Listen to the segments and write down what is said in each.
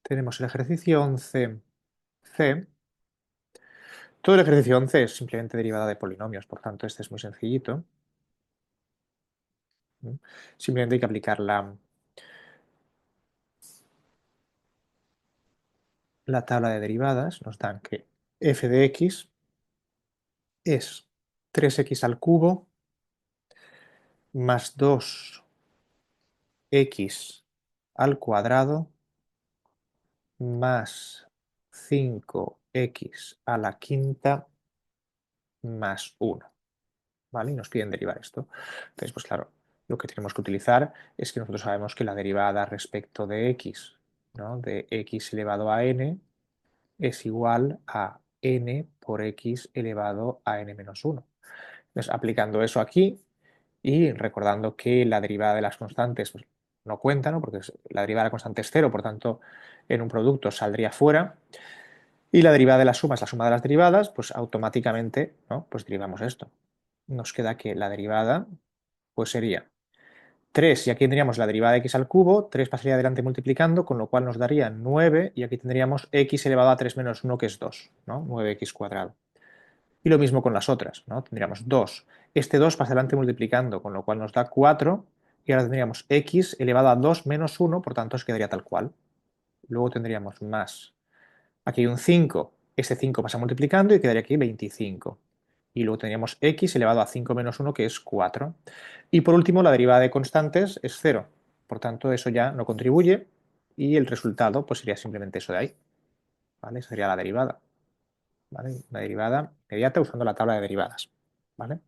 tenemos el ejercicio 11c. Todo el ejercicio 11 es simplemente derivada de polinomios, por tanto este es muy sencillito. Simplemente hay que aplicar la tabla de derivadas. Nos dan que f de x es 3x al cubo más 2x al cuadrado más 5x a la quinta más 1. ¿Vale? Y nos piden derivar esto. Entonces, pues claro, lo que tenemos que utilizar es que nosotros sabemos que la derivada respecto de x, ¿no? De x elevado a n, es igual a n por x elevado a n menos 1. Entonces, aplicando eso aquí y recordando que la derivada de las constantes pues, no cuenta, ¿no? Porque la derivada de la constante es 0, por tanto, en un producto saldría fuera. Y la derivada de la suma es la suma de las derivadas, pues automáticamente, ¿no? Pues derivamos esto. Nos queda que la derivada pues sería 3, y aquí tendríamos la derivada de x al cubo, 3 pasaría adelante multiplicando, con lo cual nos daría 9, y aquí tendríamos x elevado a 3 menos 1, que es 2, ¿no? 9x cuadrado. Y lo mismo con las otras, ¿no? Tendríamos 2. Este 2 pasa adelante multiplicando, con lo cual nos da 4, y ahora tendríamos x elevado a 2 menos 1, por tanto se quedaría tal cual. Luego tendríamos más. Aquí hay un 5, este 5 pasa multiplicando y quedaría aquí 25. Y luego tendríamos x elevado a 5 menos 1, que es 4. Y por último, la derivada de constantes es 0. Por tanto, eso ya no contribuye y el resultado pues, sería simplemente eso de ahí. ¿Vale? Esa sería la derivada. ¿Vale? La derivada inmediata usando la tabla de derivadas. ¿Vale?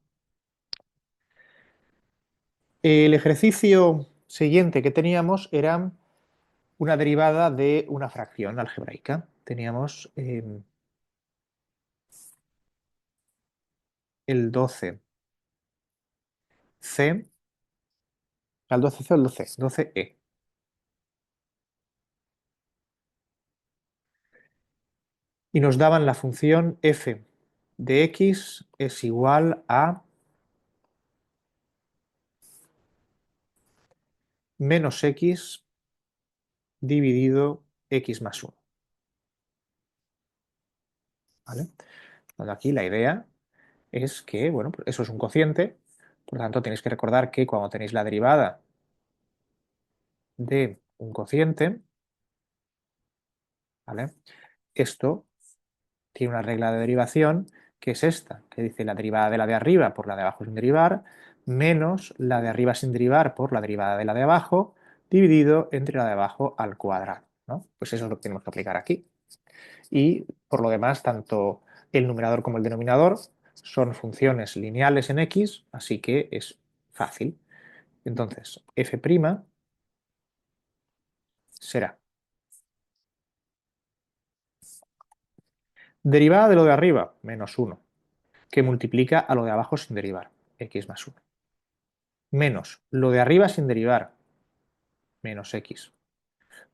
El ejercicio siguiente que teníamos era una derivada de una fracción algebraica. Teníamos el 12c, al 12c o el 12, 12e. Y nos daban la función f de x es igual a menos x dividido x más 1. ¿Vale? Bueno, aquí la idea es que, bueno, pues eso es un cociente, por lo tanto tenéis que recordar que cuando tenéis la derivada de un cociente, ¿vale? Esto tiene una regla de derivación que es esta, que dice la derivada de la de arriba por la de abajo sin derivar, menos la de arriba sin derivar por la derivada de la de abajo, dividido entre la de abajo al cuadrado, ¿no? Pues eso es lo que tenemos que aplicar aquí. Y por lo demás, tanto el numerador como el denominador son funciones lineales en x, así que es fácil. Entonces, f' será derivada de lo de arriba, menos 1, que multiplica a lo de abajo sin derivar, x más 1, menos lo de arriba sin derivar, menos x,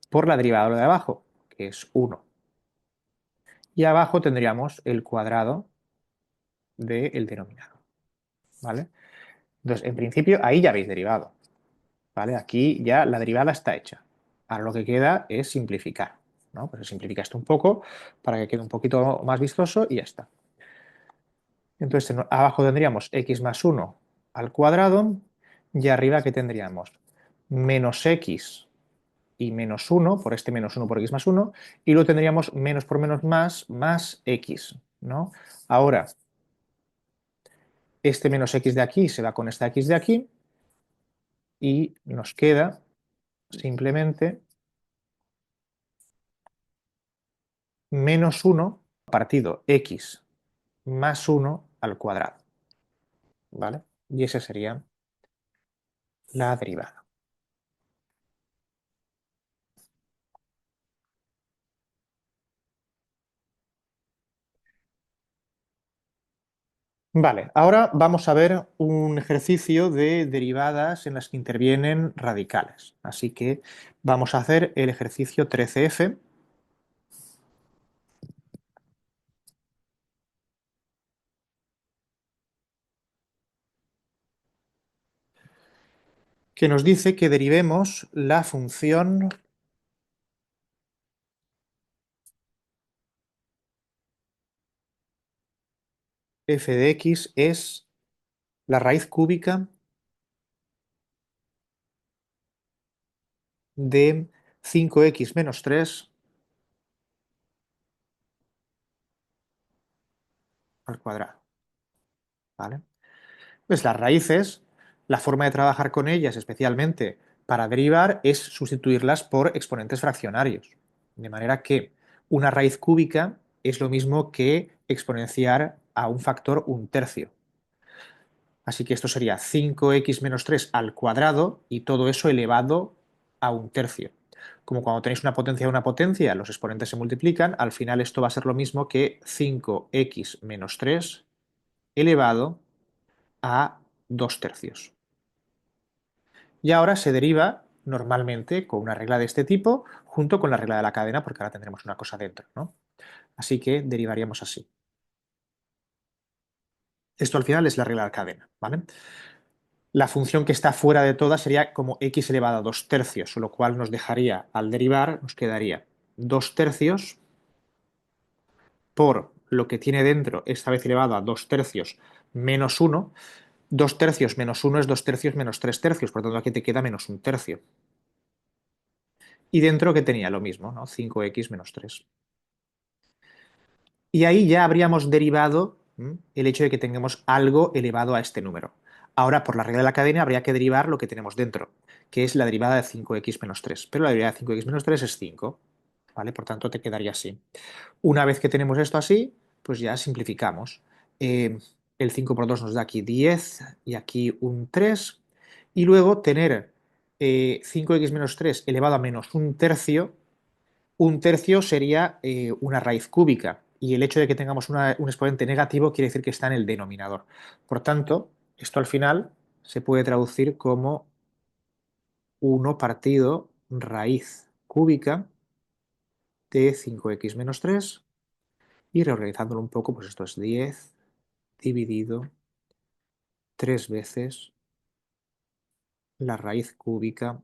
por la derivada de lo de abajo, que es 1. Y abajo tendríamos el cuadrado del denominador. ¿Vale? Entonces, en principio, ahí ya habéis derivado. ¿Vale? Aquí ya la derivada está hecha. Ahora lo que queda es simplificar, ¿no? Pues se simplifica esto un poco para que quede un poquito más vistoso y ya está. Entonces abajo tendríamos x más 1 al cuadrado y arriba ¿qué tendríamos? Menos x y menos 1 por este menos 1 por x más 1 y luego tendríamos menos por menos más x, ¿no? Ahora, este menos x de aquí se va con esta x de aquí y nos queda simplemente menos 1 partido x más 1 al cuadrado, ¿vale? Y esa sería la derivada. Vale, ahora vamos a ver un ejercicio de derivadas en las que intervienen radicales. Así que vamos a hacer el ejercicio 13F, que nos dice que derivemos la función f de x es la raíz cúbica de 5x menos 3 al cuadrado. ¿Vale? Pues las raíces, la forma de trabajar con ellas, especialmente para derivar, es sustituirlas por exponentes fraccionarios. De manera que una raíz cúbica es lo mismo que exponenciar a un factor un tercio. Así que esto sería 5x menos 3 al cuadrado y todo eso elevado a un tercio. Como cuando tenéis una potencia, los exponentes se multiplican, al final esto va a ser lo mismo que 5x menos 3 elevado a 2 tercios. Y ahora se deriva normalmente con una regla de este tipo junto con la regla de la cadena, porque ahora tendremos una cosa dentro, ¿no? Así que derivaríamos así. Esto al final es la regla de la cadena, ¿vale? La función que está fuera de todas sería como x elevado a 2 tercios, lo cual nos dejaría, al derivar, nos quedaría 2 tercios por lo que tiene dentro, esta vez elevado a 2 tercios menos 1. 2 tercios menos 1 es 2 tercios menos 3 tercios, por lo tanto aquí te queda menos un tercio. Y dentro que tenía lo mismo, ¿no? 5x menos 3. Y ahí ya habríamos derivado el hecho de que tengamos algo elevado a este número. Ahora, por la regla de la cadena, habría que derivar lo que tenemos dentro, que es la derivada de 5x menos 3. Pero la derivada de 5x menos 3 es 5, ¿vale? Por tanto, te quedaría así. Una vez que tenemos esto así, pues ya simplificamos. El 5 por 2 nos da aquí 10 y aquí un 3. Y luego tener 5x menos 3 elevado a menos un tercio sería una raíz cúbica. Y el hecho de que tengamos un exponente negativo quiere decir que está en el denominador. Por tanto, esto al final se puede traducir como 1 partido raíz cúbica de 5x menos 3. Y reorganizándolo un poco, pues esto es 10 dividido 3 veces la raíz cúbica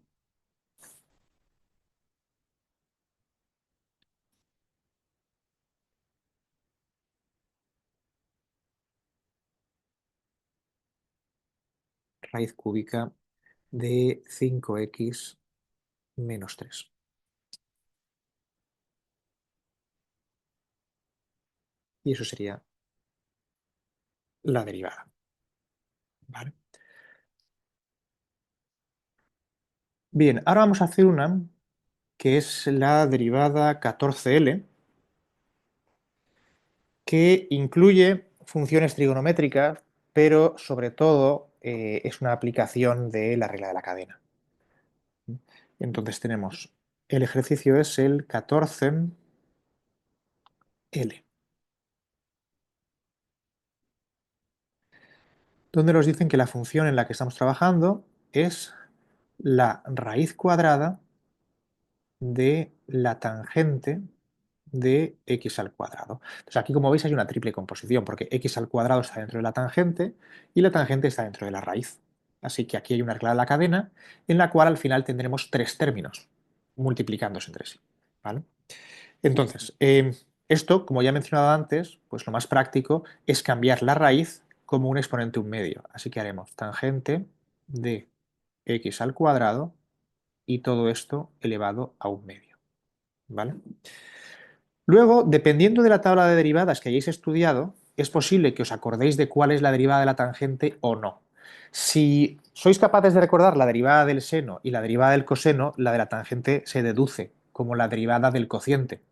de 5x menos 3. Y eso sería la derivada. ¿Vale? Bien, ahora vamos a hacer una que es la derivada 14L, que incluye funciones trigonométricas, pero sobre todo es una aplicación de la regla de la cadena. Entonces tenemos, el ejercicio es el 14L, donde nos dicen que la función en la que estamos trabajando es la raíz cuadrada de la tangente de x al cuadrado. Entonces aquí, como veis, hay una triple composición, porque x al cuadrado está dentro de la tangente y la tangente está dentro de la raíz. Así que aquí hay una regla de la cadena en la cual al final tendremos tres términos multiplicándose entre sí. ¿Vale? Entonces, esto, como ya he mencionado antes, pues lo más práctico es cambiar la raíz como un exponente un medio. Así que haremos tangente de x al cuadrado y todo esto elevado a un medio. ¿Vale? Luego, dependiendo de la tabla de derivadas que hayáis estudiado, es posible que os acordéis de cuál es la derivada de la tangente o no. Si sois capaces de recordar la derivada del seno y la derivada del coseno, la de la tangente se deduce como la derivada del cociente.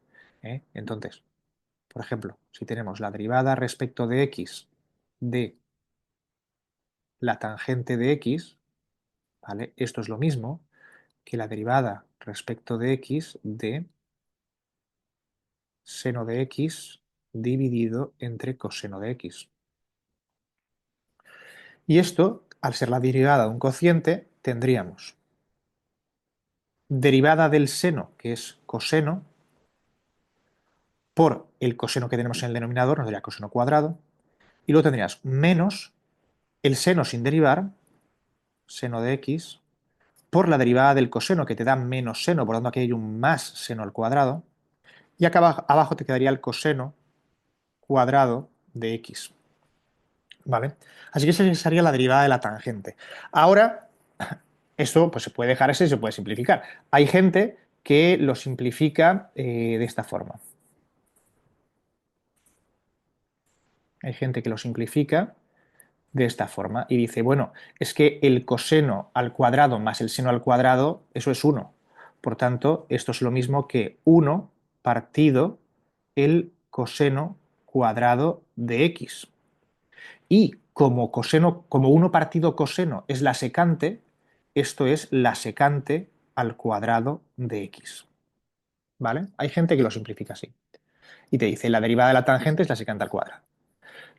Entonces, por ejemplo, si tenemos la derivada respecto de x de la tangente de x, ¿vale? Esto es lo mismo que la derivada respecto de x de seno de x dividido entre coseno de x. Y esto, al ser la derivada de un cociente, tendríamos derivada del seno, que es coseno, por el coseno que tenemos en el denominador, nos daría coseno cuadrado, y luego tendrías menos el seno sin derivar, seno de x, por la derivada del coseno, que te da menos seno, por lo tanto aquí hay un más seno al cuadrado, y acá abajo te quedaría el coseno cuadrado de x. ¿vale? Así que esa sería la derivada de la tangente. Ahora, esto pues, se puede dejar así y se puede simplificar. Hay gente que lo simplifica de esta forma. Hay gente que lo simplifica de esta forma y dice, bueno, es que el coseno al cuadrado más el seno al cuadrado, eso es 1. Por tanto, esto es lo mismo que 1 partido el coseno cuadrado de x. Y como coseno, como 1 partido coseno es la secante, esto es la secante al cuadrado de x. ¿Vale? Hay gente que lo simplifica así. Y te dice, la derivada de la tangente es la secante al cuadrado.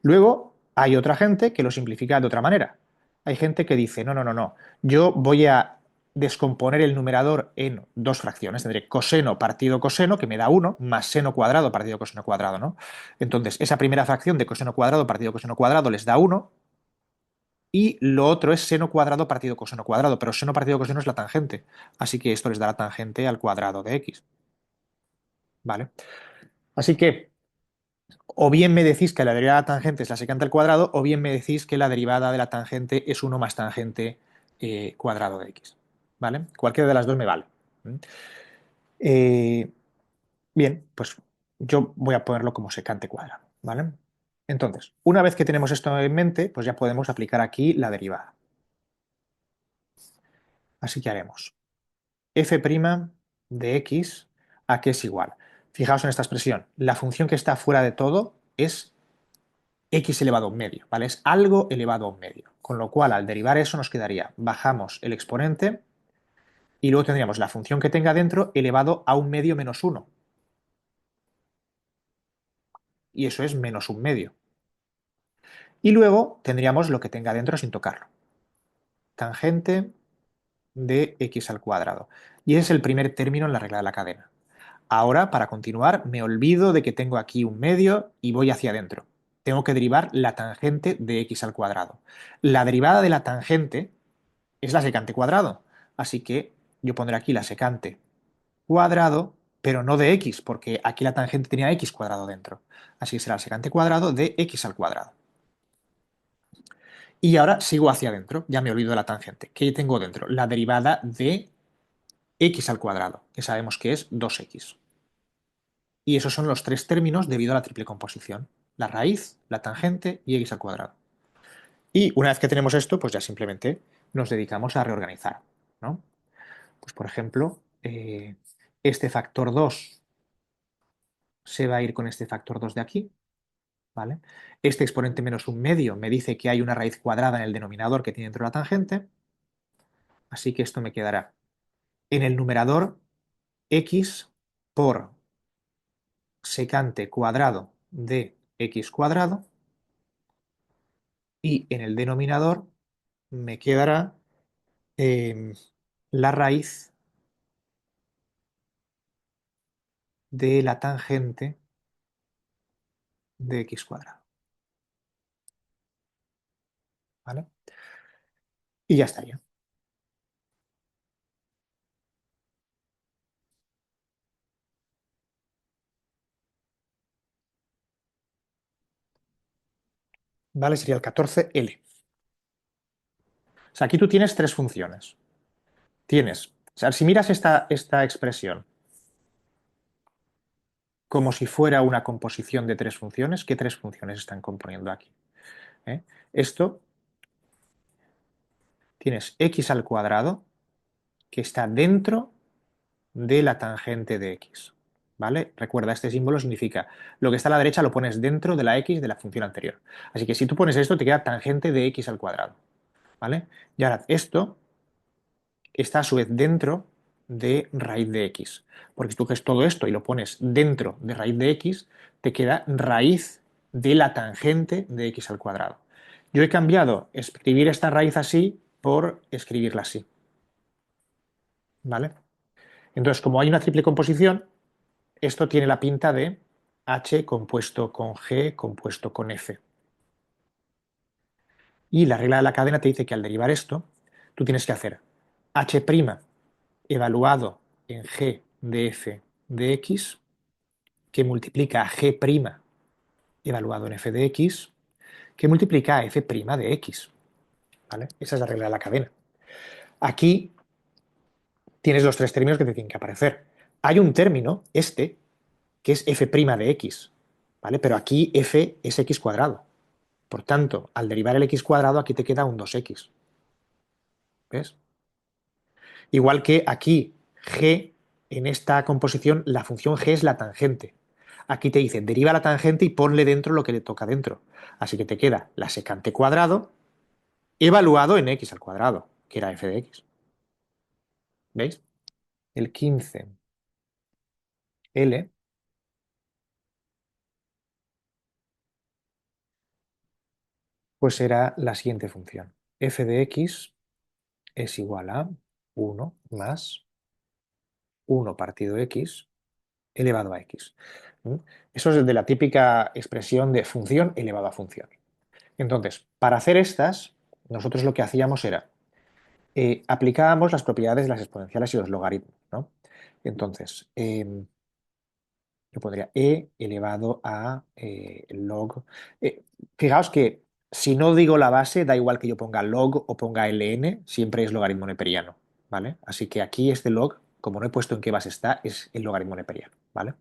Luego hay otra gente que lo simplifica de otra manera. Hay gente que dice, no, no, no, no, yo voy a descomponer el numerador en dos fracciones. Tendré coseno partido coseno, que me da 1, más seno cuadrado partido coseno cuadrado, ¿no? Entonces, esa primera fracción de coseno cuadrado partido coseno cuadrado les da 1, y lo otro es seno cuadrado partido coseno cuadrado, pero seno partido coseno es la tangente, así que esto les da la tangente al cuadrado de x, ¿vale? Así que o bien me decís que la derivada de la tangente es la secante al cuadrado, o bien me decís que la derivada de la tangente es 1 más tangente cuadrado de x. ¿Vale? Cualquiera de las dos me vale. Eh, bien, pues yo voy a ponerlo como secante cuadrado. ¿Vale? Entonces, una vez que tenemos esto en mente, pues ya podemos aplicar aquí la derivada. Así que haremos f' de x a que es igual. Fijaos en esta expresión. La función que está fuera de todo es x elevado a un medio, ¿vale? Es algo elevado a un medio. Con lo cual, al derivar eso, nos quedaría, bajamos el exponente y luego tendríamos la función que tenga dentro elevado a un medio menos 1. Y eso es menos un medio. Y luego tendríamos lo que tenga dentro sin tocarlo. Tangente de x al cuadrado. Y ese es el primer término en la regla de la cadena. Ahora, para continuar, me olvido de que tengo aquí un medio y voy hacia adentro. Tengo que derivar la tangente de x al cuadrado. La derivada de la tangente es la secante cuadrado. Así que yo pondré aquí la secante cuadrado, pero no de x, porque aquí la tangente tenía x cuadrado dentro. Así que será la secante cuadrado de x al cuadrado. Y ahora sigo hacia adentro, ya me olvido de la tangente. ¿Qué tengo dentro? La derivada de x al cuadrado, que sabemos que es 2x. Y esos son los tres términos debido a la triple composición. La raíz, la tangente y x al cuadrado. Y una vez que tenemos esto, pues ya simplemente nos dedicamos a reorganizar, ¿no? Pues por ejemplo, este factor 2 se va a ir con este factor 2 de aquí, ¿vale? Este exponente menos un medio me dice que hay una raíz cuadrada en el denominador que tiene dentro la tangente, así que esto me quedará en el numerador x por secante cuadrado de x cuadrado y en el denominador me quedará la raíz de la tangente de x cuadrado, ¿vale? Y ya estaría. ¿Vale? Sería el 14L. O sea, aquí tú tienes tres funciones. Tienes, o sea, si miras esta expresión como si fuera una composición de tres funciones, ¿qué tres funciones están componiendo aquí? ¿Eh? Esto tienes x al cuadrado, que está dentro de la tangente de x. ¿Vale? Recuerda, este símbolo significa lo que está a la derecha lo pones dentro de la x de la función anterior. Así que si tú pones esto, te queda tangente de x al cuadrado. ¿Vale? Y ahora esto está a su vez dentro de raíz de x. Porque si tú coges todo esto y lo pones dentro de raíz de x, te queda raíz de la tangente de x al cuadrado. Yo he cambiado escribir esta raíz así por escribirla así. ¿Vale? Entonces, como hay una triple composición, esto tiene la pinta de h compuesto con g compuesto con f. Y la regla de la cadena te dice que al derivar esto, tú tienes que hacer h' evaluado en g de f de x, que multiplica a g' evaluado en f de x, que multiplica a f' de x. ¿Vale? Esa es la regla de la cadena. Aquí tienes los tres términos que te tienen que aparecer. Hay un término, este, que es f' de x, ¿vale? Pero aquí f es x cuadrado. Por tanto, al derivar el x cuadrado, aquí te queda un 2x. ¿Ves? Igual que aquí, g, en esta composición, la función g es la tangente. Aquí te dice, deriva la tangente y ponle dentro lo que le toca dentro. Así que te queda la secante cuadrado evaluado en x al cuadrado, que era f de x. ¿Veis? El 15L pues será la siguiente función. F de x es igual a 1 más 1 partido x elevado a x. ¿Mm? Eso es de la típica expresión de función elevada a función. Entonces, para hacer estas, nosotros lo que hacíamos era, aplicábamos las propiedades de las exponenciales y los logaritmos, ¿no? Entonces, yo pondría e elevado a log. Fijaos que si no digo la base, da igual que yo ponga log o ponga ln, siempre es logaritmo neperiano, ¿vale? Así que aquí este log, como no he puesto en qué base está, es el logaritmo neperiano, ¿vale?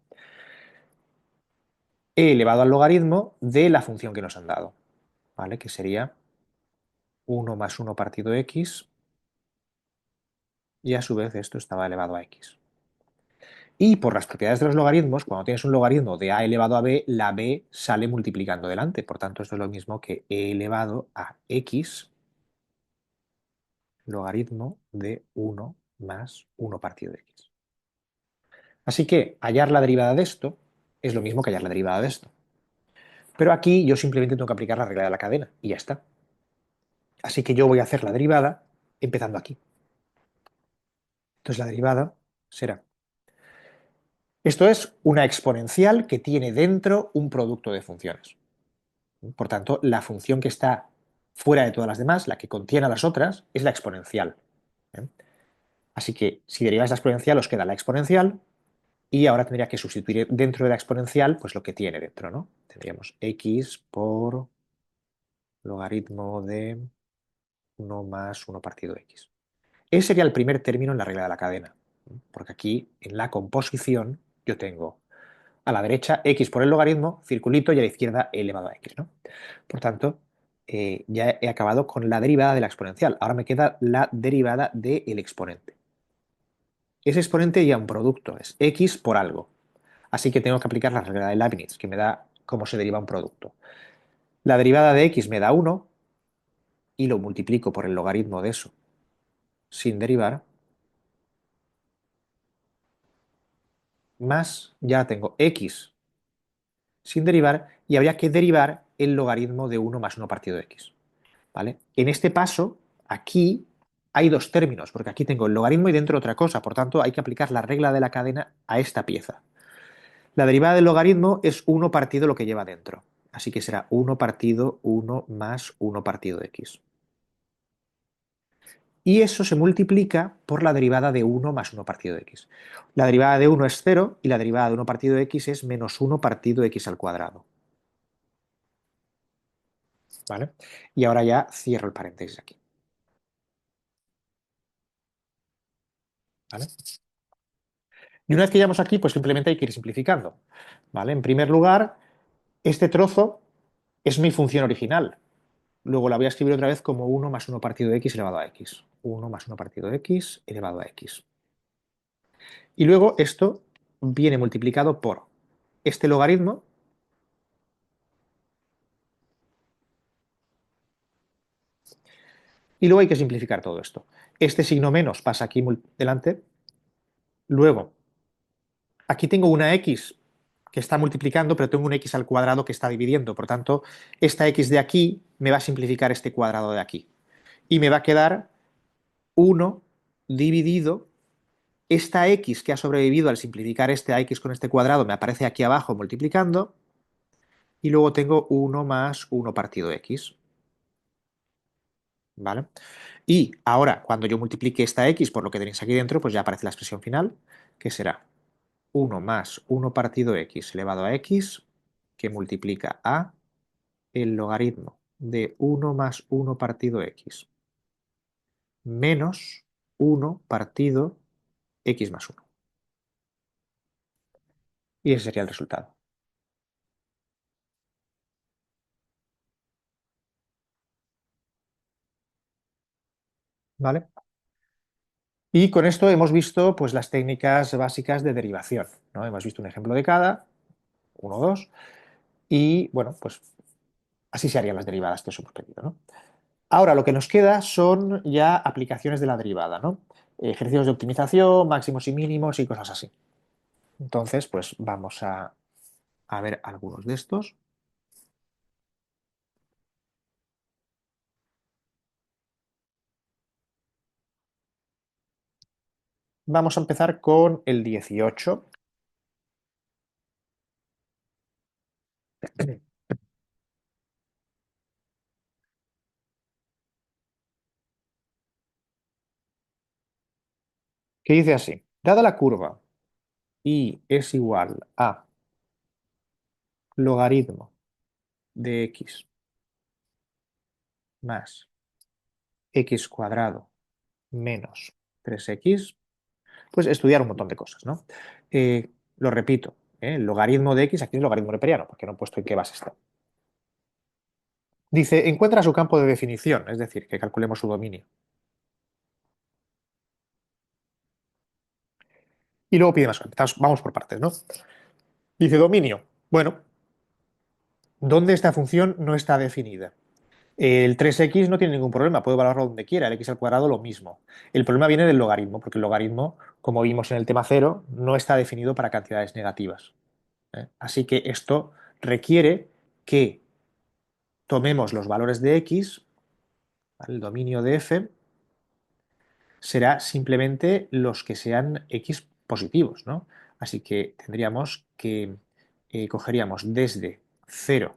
E elevado al logaritmo de la función que nos han dado, ¿vale? Que sería 1 más 1 partido x y a su vez esto estaba elevado a x. Y por las propiedades de los logaritmos, cuando tienes un logaritmo de a elevado a b, la b sale multiplicando delante. Por tanto, esto es lo mismo que e elevado a x logaritmo de 1 más 1 partido de x. Así que hallar la derivada de esto es lo mismo que hallar la derivada de esto. Pero aquí yo simplemente tengo que aplicar la regla de la cadena y ya está. Así que yo voy a hacer la derivada empezando aquí. Entonces la derivada será. Esto es una exponencial que tiene dentro un producto de funciones. Por tanto, la función que está fuera de todas las demás, la que contiene a las otras, es la exponencial. ¿Eh? Así que si deriváis la exponencial, os queda la exponencial y ahora tendría que sustituir dentro de la exponencial pues lo que tiene dentro, ¿no? Tendríamos x por logaritmo de 1 más 1 partido de x. Ese sería el primer término en la regla de la cadena, porque aquí en la composición yo tengo a la derecha x por el logaritmo, circulito, y a la izquierda e elevado a x, ¿no? Por tanto, ya he acabado con la derivada de la exponencial. Ahora me queda la derivada del exponente. Ese exponente ya un producto, es x por algo. Así que tengo que aplicar la regla de Leibniz, que me da cómo se deriva un producto. La derivada de x me da 1 y lo multiplico por el logaritmo de eso sin derivar, más ya tengo x sin derivar y habría que derivar el logaritmo de 1 más 1 partido de x. ¿Vale? En este paso, aquí hay dos términos, porque aquí tengo el logaritmo y dentro otra cosa, por tanto hay que aplicar la regla de la cadena a esta pieza. La derivada del logaritmo es 1 partido lo que lleva dentro, así que será 1 partido 1 más 1 partido de x. Y eso se multiplica por la derivada de 1 más 1 partido de x. La derivada de 1 es 0 y la derivada de 1 partido de x es menos 1 partido de x al cuadrado. ¿Vale? Y ahora ya cierro el paréntesis aquí. ¿Vale? Y una vez que llegamos aquí, pues simplemente hay que ir simplificando. ¿Vale? En primer lugar, este trozo es mi función original. Luego la voy a escribir otra vez como 1 más 1 partido de x elevado a x. 1 más 1 partido de x elevado a x. Y luego esto viene multiplicado por este logaritmo y luego hay que simplificar todo esto. Este signo menos pasa aquí delante. Luego, aquí tengo una x que está multiplicando, pero tengo un x al cuadrado que está dividiendo. Por tanto, esta x de aquí me va a simplificar este cuadrado de aquí. Y me va a quedar 1 dividido. Esta x que ha sobrevivido al simplificar este a x con este cuadrado me aparece aquí abajo multiplicando. Y luego tengo 1 más 1 partido x. ¿Vale? Y ahora, cuando yo multiplique esta x por lo que tenéis aquí dentro, pues ya aparece la expresión final, que será 1 más 1 partido x elevado a x, que multiplica a el logaritmo de 1 más 1 partido x menos 1 partido x más 1. Y ese sería el resultado. ¿Vale? Y con esto hemos visto pues, las técnicas básicas de derivación, ¿no? Hemos visto un ejemplo de cada, 1, 2, y bueno, pues así se harían las derivadas que os hemos pedido, ¿no? Ahora lo que nos queda son ya aplicaciones de la derivada, ¿no? Ejercicios de optimización, máximos y mínimos y cosas así. Entonces, pues vamos a ver algunos de estos. Vamos a empezar con el 18. Que dice así: dada la curva y es igual a logaritmo de x más x cuadrado menos 3x, pues estudiar un montón de cosas, ¿no? Lo repito, el logaritmo de x aquí es logaritmo neperiano, porque no he puesto en qué base está. Dice, encuentra su campo de definición, es decir, que calculemos su dominio. Y luego pide más. Vamos por partes, ¿no? Dice dominio. Bueno, ¿dónde esta función no está definida? El 3x no tiene ningún problema, puede valorarlo donde quiera, el x al cuadrado lo mismo. El problema viene del logaritmo, porque el logaritmo, como vimos en el tema cero, no está definido para cantidades negativas. Así que esto requiere que tomemos los valores de x, ¿vale? El dominio de f será simplemente los que sean x positivos, ¿no? Así que tendríamos que cogeríamos desde 0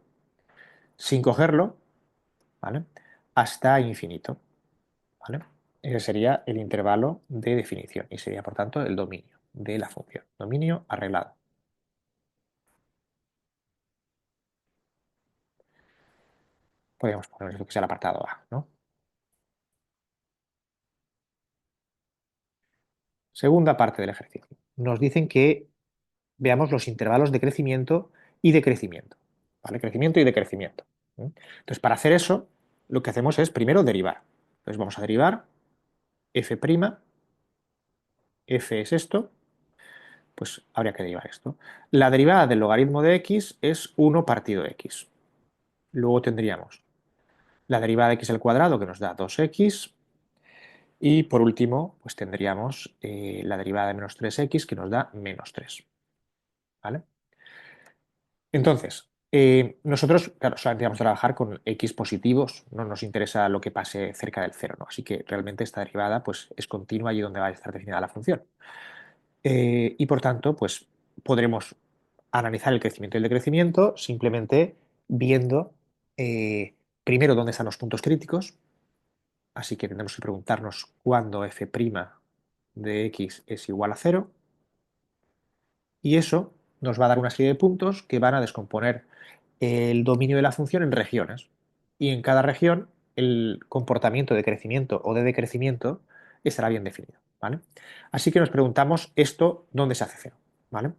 sin cogerlo, ¿vale? Hasta infinito, ¿vale? Ese sería el intervalo de definición y sería, por tanto, el dominio de la función. Dominio arreglado. Podríamos poner lo que sea el apartado A, ¿no? Segunda parte del ejercicio. Nos dicen que veamos los intervalos de crecimiento y decrecimiento. ¿Vale? Crecimiento y decrecimiento. Entonces, para hacer eso, lo que hacemos es primero derivar. Entonces, vamos a derivar f', f es esto, pues habría que derivar esto. La derivada del logaritmo de x es 1 partido x. Luego tendríamos la derivada de x al cuadrado, que nos da 2x. Y por último, pues tendríamos la derivada de menos 3x, que nos da menos 3. ¿Vale? Entonces, nosotros, claro, solamente vamos a trabajar con x positivos, no nos interesa lo que pase cerca del cero, ¿no? Así que realmente esta derivada pues, es continua y donde va a estar definida la función. Y por tanto, pues podremos analizar el crecimiento y el decrecimiento simplemente viendo primero dónde están los puntos críticos, así que tendremos que preguntarnos cuándo f' de x es igual a 0, y eso nos va a dar una serie de puntos que van a descomponer el dominio de la función en regiones. Y en cada región el comportamiento de crecimiento o de decrecimiento estará bien definido. ¿Vale? Así que nos preguntamos esto, ¿dónde se hace cero? ¿Vale?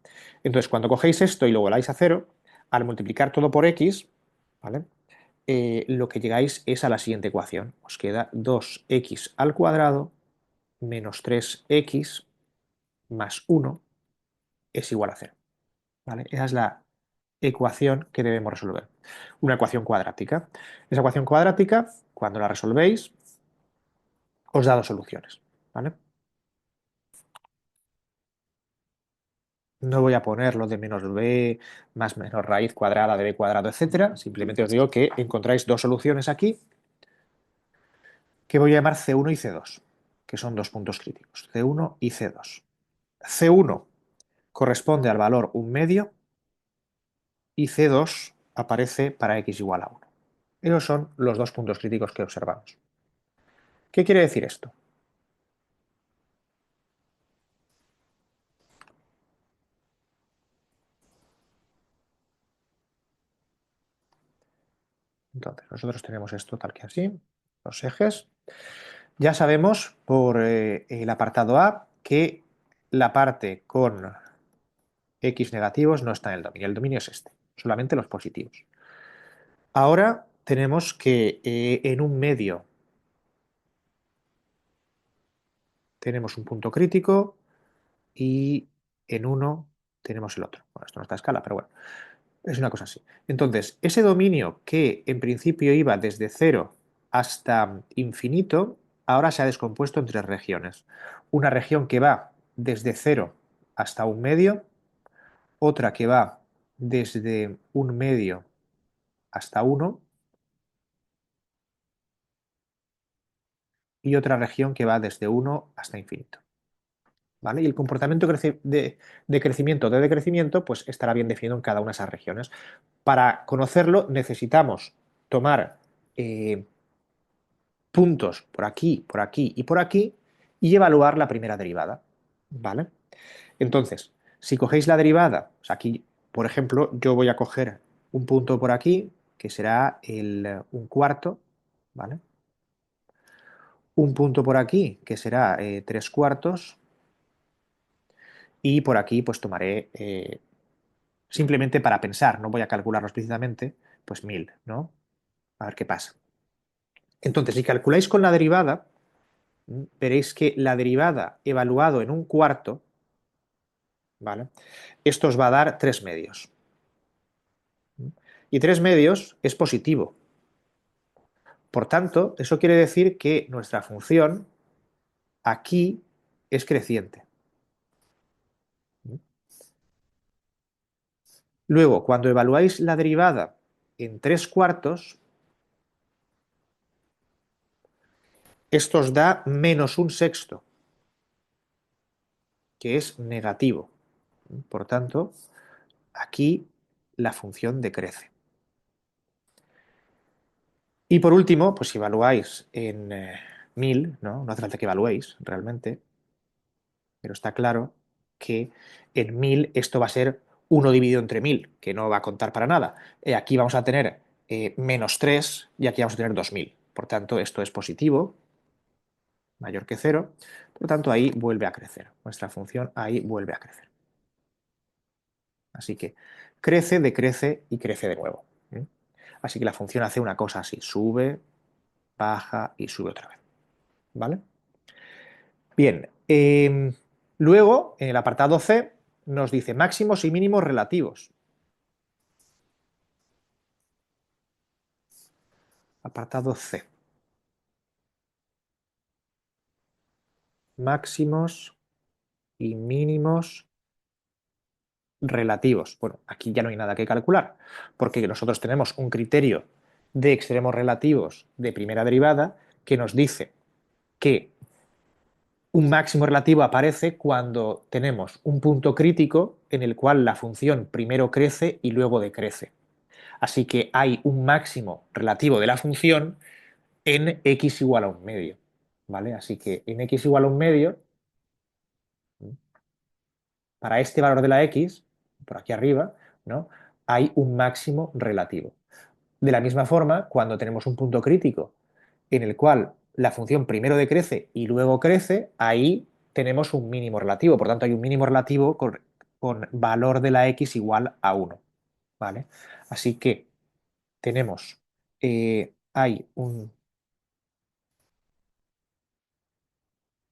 Entonces, cuando cogéis esto y lo voláis a cero, al multiplicar todo por x, ¿vale? Lo que llegáis es a la siguiente ecuación. Os queda 2x al cuadrado menos 3x más 1 es igual a cero. ¿Vale? Esa es la ecuación que debemos resolver. Una ecuación cuadrática. Esa ecuación cuadrática, cuando la resolvéis, os da dos soluciones. ¿Vale? No voy a poner lo de menos b más menos raíz cuadrada de b cuadrado, etcétera. Simplemente os digo que encontráis dos soluciones aquí que voy a llamar C1 y C2, que son dos puntos críticos. C1 y C2. C1 corresponde al valor 1/2 y C2 aparece para x igual a 1. Esos son los dos puntos críticos que observamos. ¿Qué quiere decir esto? Entonces, nosotros tenemos esto tal que así, los ejes. Ya sabemos por el apartado A que la parte con x negativos no está en el dominio es este, solamente los positivos. Ahora tenemos que en un medio tenemos un punto crítico y en uno tenemos el otro. Bueno, esto no está a escala, pero bueno, es una cosa así. Entonces, ese dominio que en principio iba desde 0 hasta infinito, ahora se ha descompuesto en tres regiones. Una región que va desde 0 hasta un medio, otra que va desde un medio hasta uno y otra región que va desde uno hasta infinito. ¿Vale? Y el comportamiento de crecimiento o de decrecimiento pues estará bien definido en cada una de esas regiones. Para conocerlo necesitamos tomar puntos por aquí y por aquí y evaluar la primera derivada. ¿Vale? Entonces, si cogéis la derivada, o sea, aquí, por ejemplo, yo voy a coger un punto por aquí, que será un cuarto, ¿vale? Un punto por aquí, que será 3/4, y por aquí pues tomaré, simplemente para pensar, no voy a calcularlo explícitamente, pues 1000, ¿no? A ver qué pasa. Entonces, si calculáis con la derivada, veréis que la derivada evaluado en un cuarto, ¿vale? Esto os va a dar 3 medios. Y 3 medios es positivo. Por tanto, eso quiere decir que nuestra función aquí es creciente. Luego, cuando evaluáis la derivada en 3/4, esto os da -1/6, que es negativo. Por tanto, aquí la función decrece. Y por último, pues si evaluáis en 1000, ¿no? No hace falta que evaluéis realmente, pero está claro que en 1000 esto va a ser 1 dividido entre 1000, que no va a contar para nada. Aquí vamos a tener -3 y aquí vamos a tener 2000. Por tanto, esto es positivo, mayor que 0. Por tanto, ahí vuelve a crecer. Nuestra función ahí vuelve a crecer. Así que crece, decrece y crece de nuevo. Así que la función hace una cosa así, sube, baja y sube otra vez. ¿Vale? Bien, luego en el apartado C nos dice máximos y mínimos relativos. Apartado C. Máximos y mínimos relativos. Bueno, aquí ya no hay nada que calcular, porque nosotros tenemos un criterio de extremos relativos de primera derivada que nos dice que un máximo relativo aparece cuando tenemos un punto crítico en el cual la función primero crece y luego decrece. Así que hay un máximo relativo de la función en x igual a un medio. ¿Vale? Así que en x igual a un medio, para este valor de la x, por aquí arriba, ¿no? Hay un máximo relativo. De la misma forma, cuando tenemos un punto crítico en el cual la función primero decrece y luego crece, ahí tenemos un mínimo relativo. Por tanto, hay un mínimo relativo con valor de la x igual a 1. ¿Vale? Así que tenemos, hay un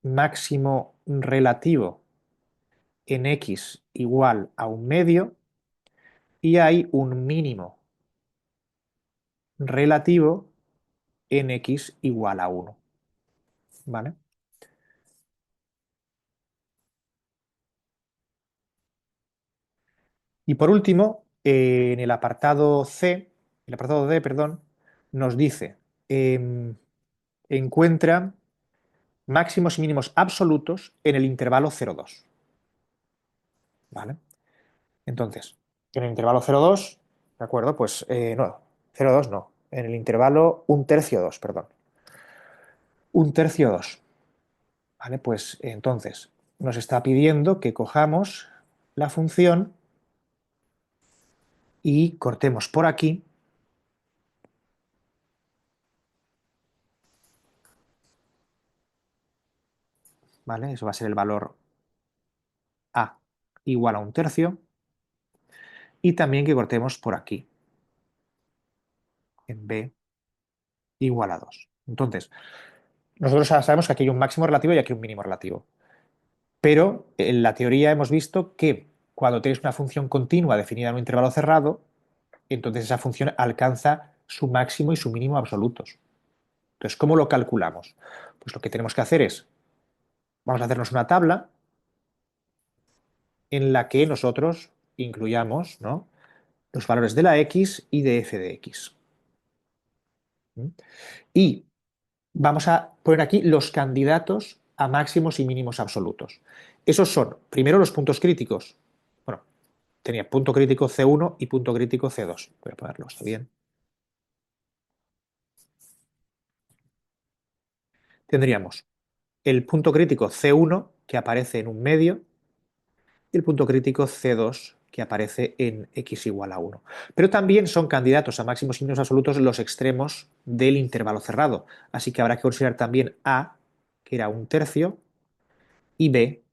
máximo relativo en x igual a un medio y hay un mínimo relativo en x igual a 1. ¿Vale? Y por último, en el apartado C, el apartado D, perdón, nos dice encuentra máximos y mínimos absolutos en el intervalo 0,2. ¿Vale? Entonces, en el intervalo 0,2, ¿de acuerdo? Pues no, 0,2 no, en el intervalo 1/3 2, perdón. 1/3 2. ¿Vale? Pues entonces nos está pidiendo que cojamos la función y cortemos por aquí ¿vale? Eso va a ser el valor A igual a 1/3. Y también que cortemos por aquí, en B igual a 2. Entonces, nosotros sabemos que aquí hay un máximo relativo y aquí un mínimo relativo. Pero en la teoría hemos visto que cuando tienes una función continua definida en un intervalo cerrado, entonces esa función alcanza su máximo y su mínimo absolutos. Entonces, ¿cómo lo calculamos? Pues lo que tenemos que hacer es, vamos a hacernos una tabla en la que nosotros incluyamos, ¿no?, los valores de la x y de f de x. Y vamos a poner aquí los candidatos a máximos y mínimos absolutos. Esos son, primero, los puntos críticos. Bueno, tenía punto crítico C1 y punto crítico C2. Voy a ponerlo, está bien. Tendríamos el punto crítico C1, que aparece en un medio, y el punto crítico C2, que aparece en x igual a 1. Pero también son candidatos a máximos y mínimos absolutos los extremos del intervalo cerrado. Así que habrá que considerar también A, que era 1/3, y B,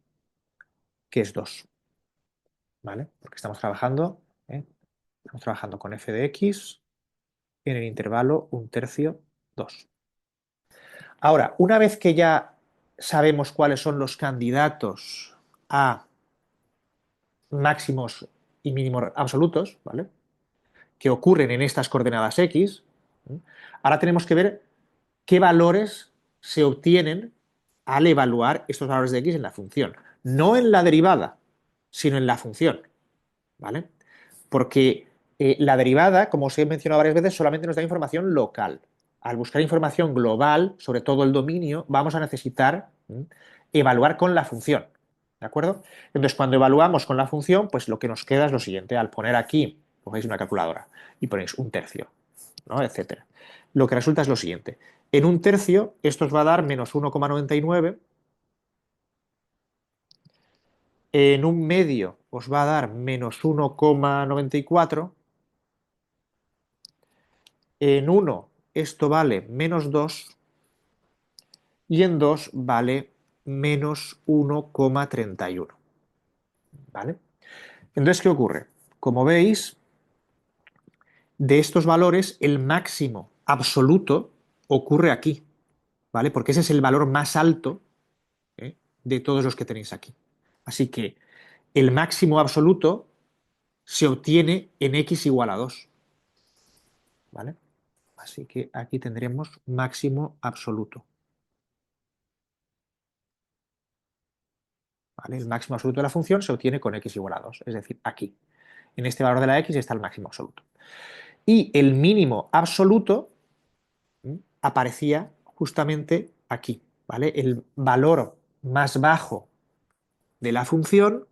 que es 2. ¿Vale? Porque estamos trabajando con f de x en el intervalo 1/3, 2. Ahora, una vez que ya sabemos cuáles son los candidatos a máximos y mínimos absolutos, ¿vale?, que ocurren en estas coordenadas x, ahora tenemos que ver qué valores se obtienen al evaluar estos valores de x en la función. No en la derivada, sino en la función. ¿Vale? Porque la derivada, como os he mencionado varias veces, solamente nos da información local. Al buscar información global sobre todo el dominio, vamos a necesitar evaluar con la función. ¿De acuerdo? Entonces, cuando evaluamos con la función, pues lo que nos queda es lo siguiente. Al poner aquí, cogéis una calculadora y ponéis 1/3, ¿no?, etcétera. Lo que resulta es lo siguiente. En 1/3, esto os va a dar menos 1,99. En un medio os va a dar menos 1,94. En 1 esto vale menos 2 y en 2 vale menos 1,31. ¿Vale? Entonces, ¿qué ocurre? Como veis, de estos valores el máximo absoluto ocurre aquí, ¿vale? Porque ese es el valor más alto, ¿eh?, de todos los que tenéis aquí. Así que el máximo absoluto se obtiene en x igual a 2. ¿Vale? Así que aquí tendremos máximo absoluto. ¿Vale? El máximo absoluto de la función se obtiene con x igual a 2, es decir, aquí. En este valor de la x está el máximo absoluto. Y el mínimo absoluto aparecía justamente aquí. ¿Vale? El valor más bajo de la función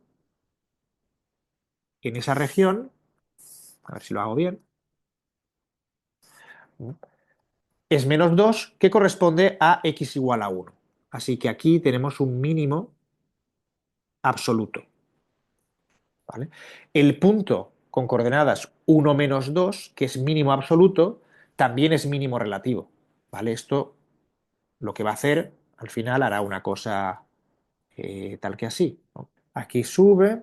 en esa región, a ver si lo hago bien, es menos 2, que corresponde a x igual a 1. Así que aquí tenemos un mínimo absoluto. ¿Vale? El punto con coordenadas 1 menos 2, que es mínimo absoluto, también es mínimo relativo. ¿Vale? Esto lo que va a hacer, al final, hará una cosa tal que así, ¿no? Aquí sube,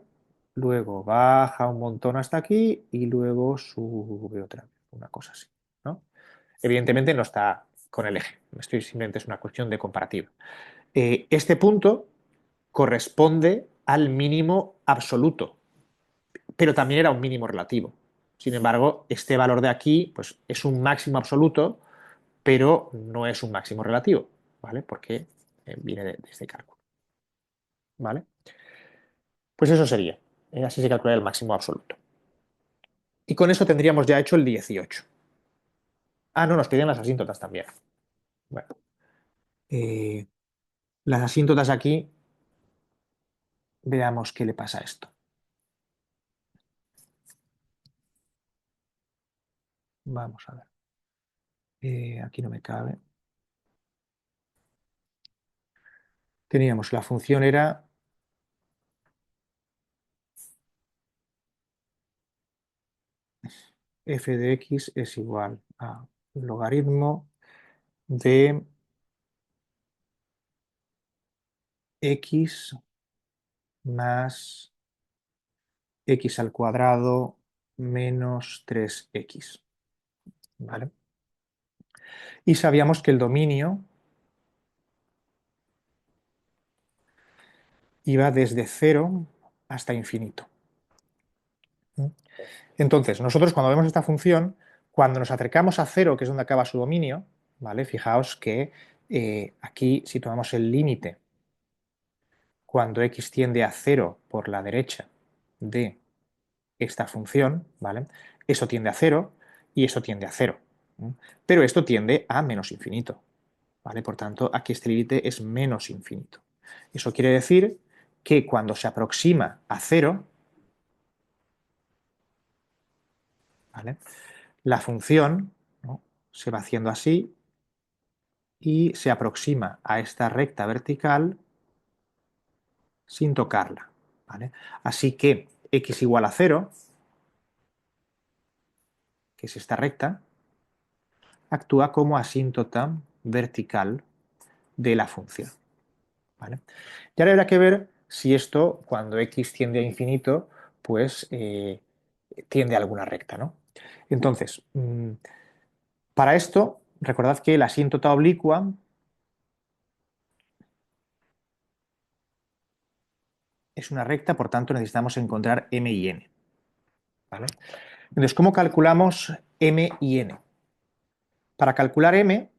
luego baja un montón hasta aquí y luego sube otra vez, una cosa así, ¿no? Evidentemente no está con el eje, simplemente es una cuestión de comparativa. Este punto corresponde al mínimo absoluto, pero también era un mínimo relativo. Sin embargo, este valor de aquí, pues, es un máximo absoluto, pero no es un máximo relativo, ¿vale? Porque viene de este cálculo, ¿vale? Pues eso sería. Así se calcula el máximo absoluto. Y con eso tendríamos ya hecho el 18. Ah, no, nos piden las asíntotas también. Bueno, eh, las asíntotas aquí, veamos qué le pasa a esto. Vamos a ver. Aquí no me cabe. Teníamos la función era f de x es igual a logaritmo de x más x al cuadrado menos 3x. ¿Vale? Y sabíamos que el dominio iba desde 0 hasta infinito. Entonces, nosotros cuando vemos esta función, cuando nos acercamos a 0, que es donde acaba su dominio, ¿vale? Fijaos que aquí, si tomamos el límite cuando x tiende a 0 por la derecha de esta función, ¿vale? Eso tiende a 0 y eso tiende a 0. Pero esto tiende a menos infinito, ¿vale? Por tanto, aquí este límite es menos infinito. Eso quiere decir que cuando se aproxima a 0, ¿vale? La función, ¿no?, se va haciendo así y se aproxima a esta recta vertical sin tocarla, ¿vale? Así que x igual a 0, que es esta recta, actúa como asíntota vertical de la función, ¿vale? Y ahora habrá que ver si esto, cuando x tiende a infinito, pues tiende a alguna recta, ¿no? Entonces, para esto, recordad que la asíntota oblicua es una recta, por tanto necesitamos encontrar m y n, ¿vale? Entonces, ¿cómo calculamos m y n? Para calcular m,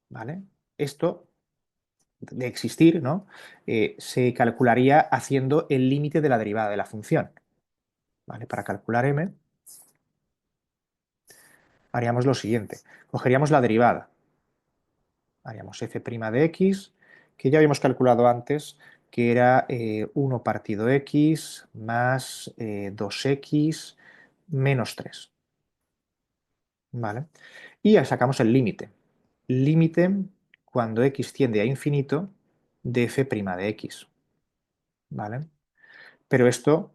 ¿vale?, esto de existir, ¿no?, se calcularía haciendo el límite de la derivada de la función, ¿vale? Para calcular m haríamos lo siguiente: cogeríamos la derivada, haríamos f' de x, que ya habíamos calculado antes, que era 1 partido x más 2x menos 3. ¿Vale? Y ya sacamos el límite. Límite cuando x tiende a infinito de f' de x. ¿Vale? Pero esto,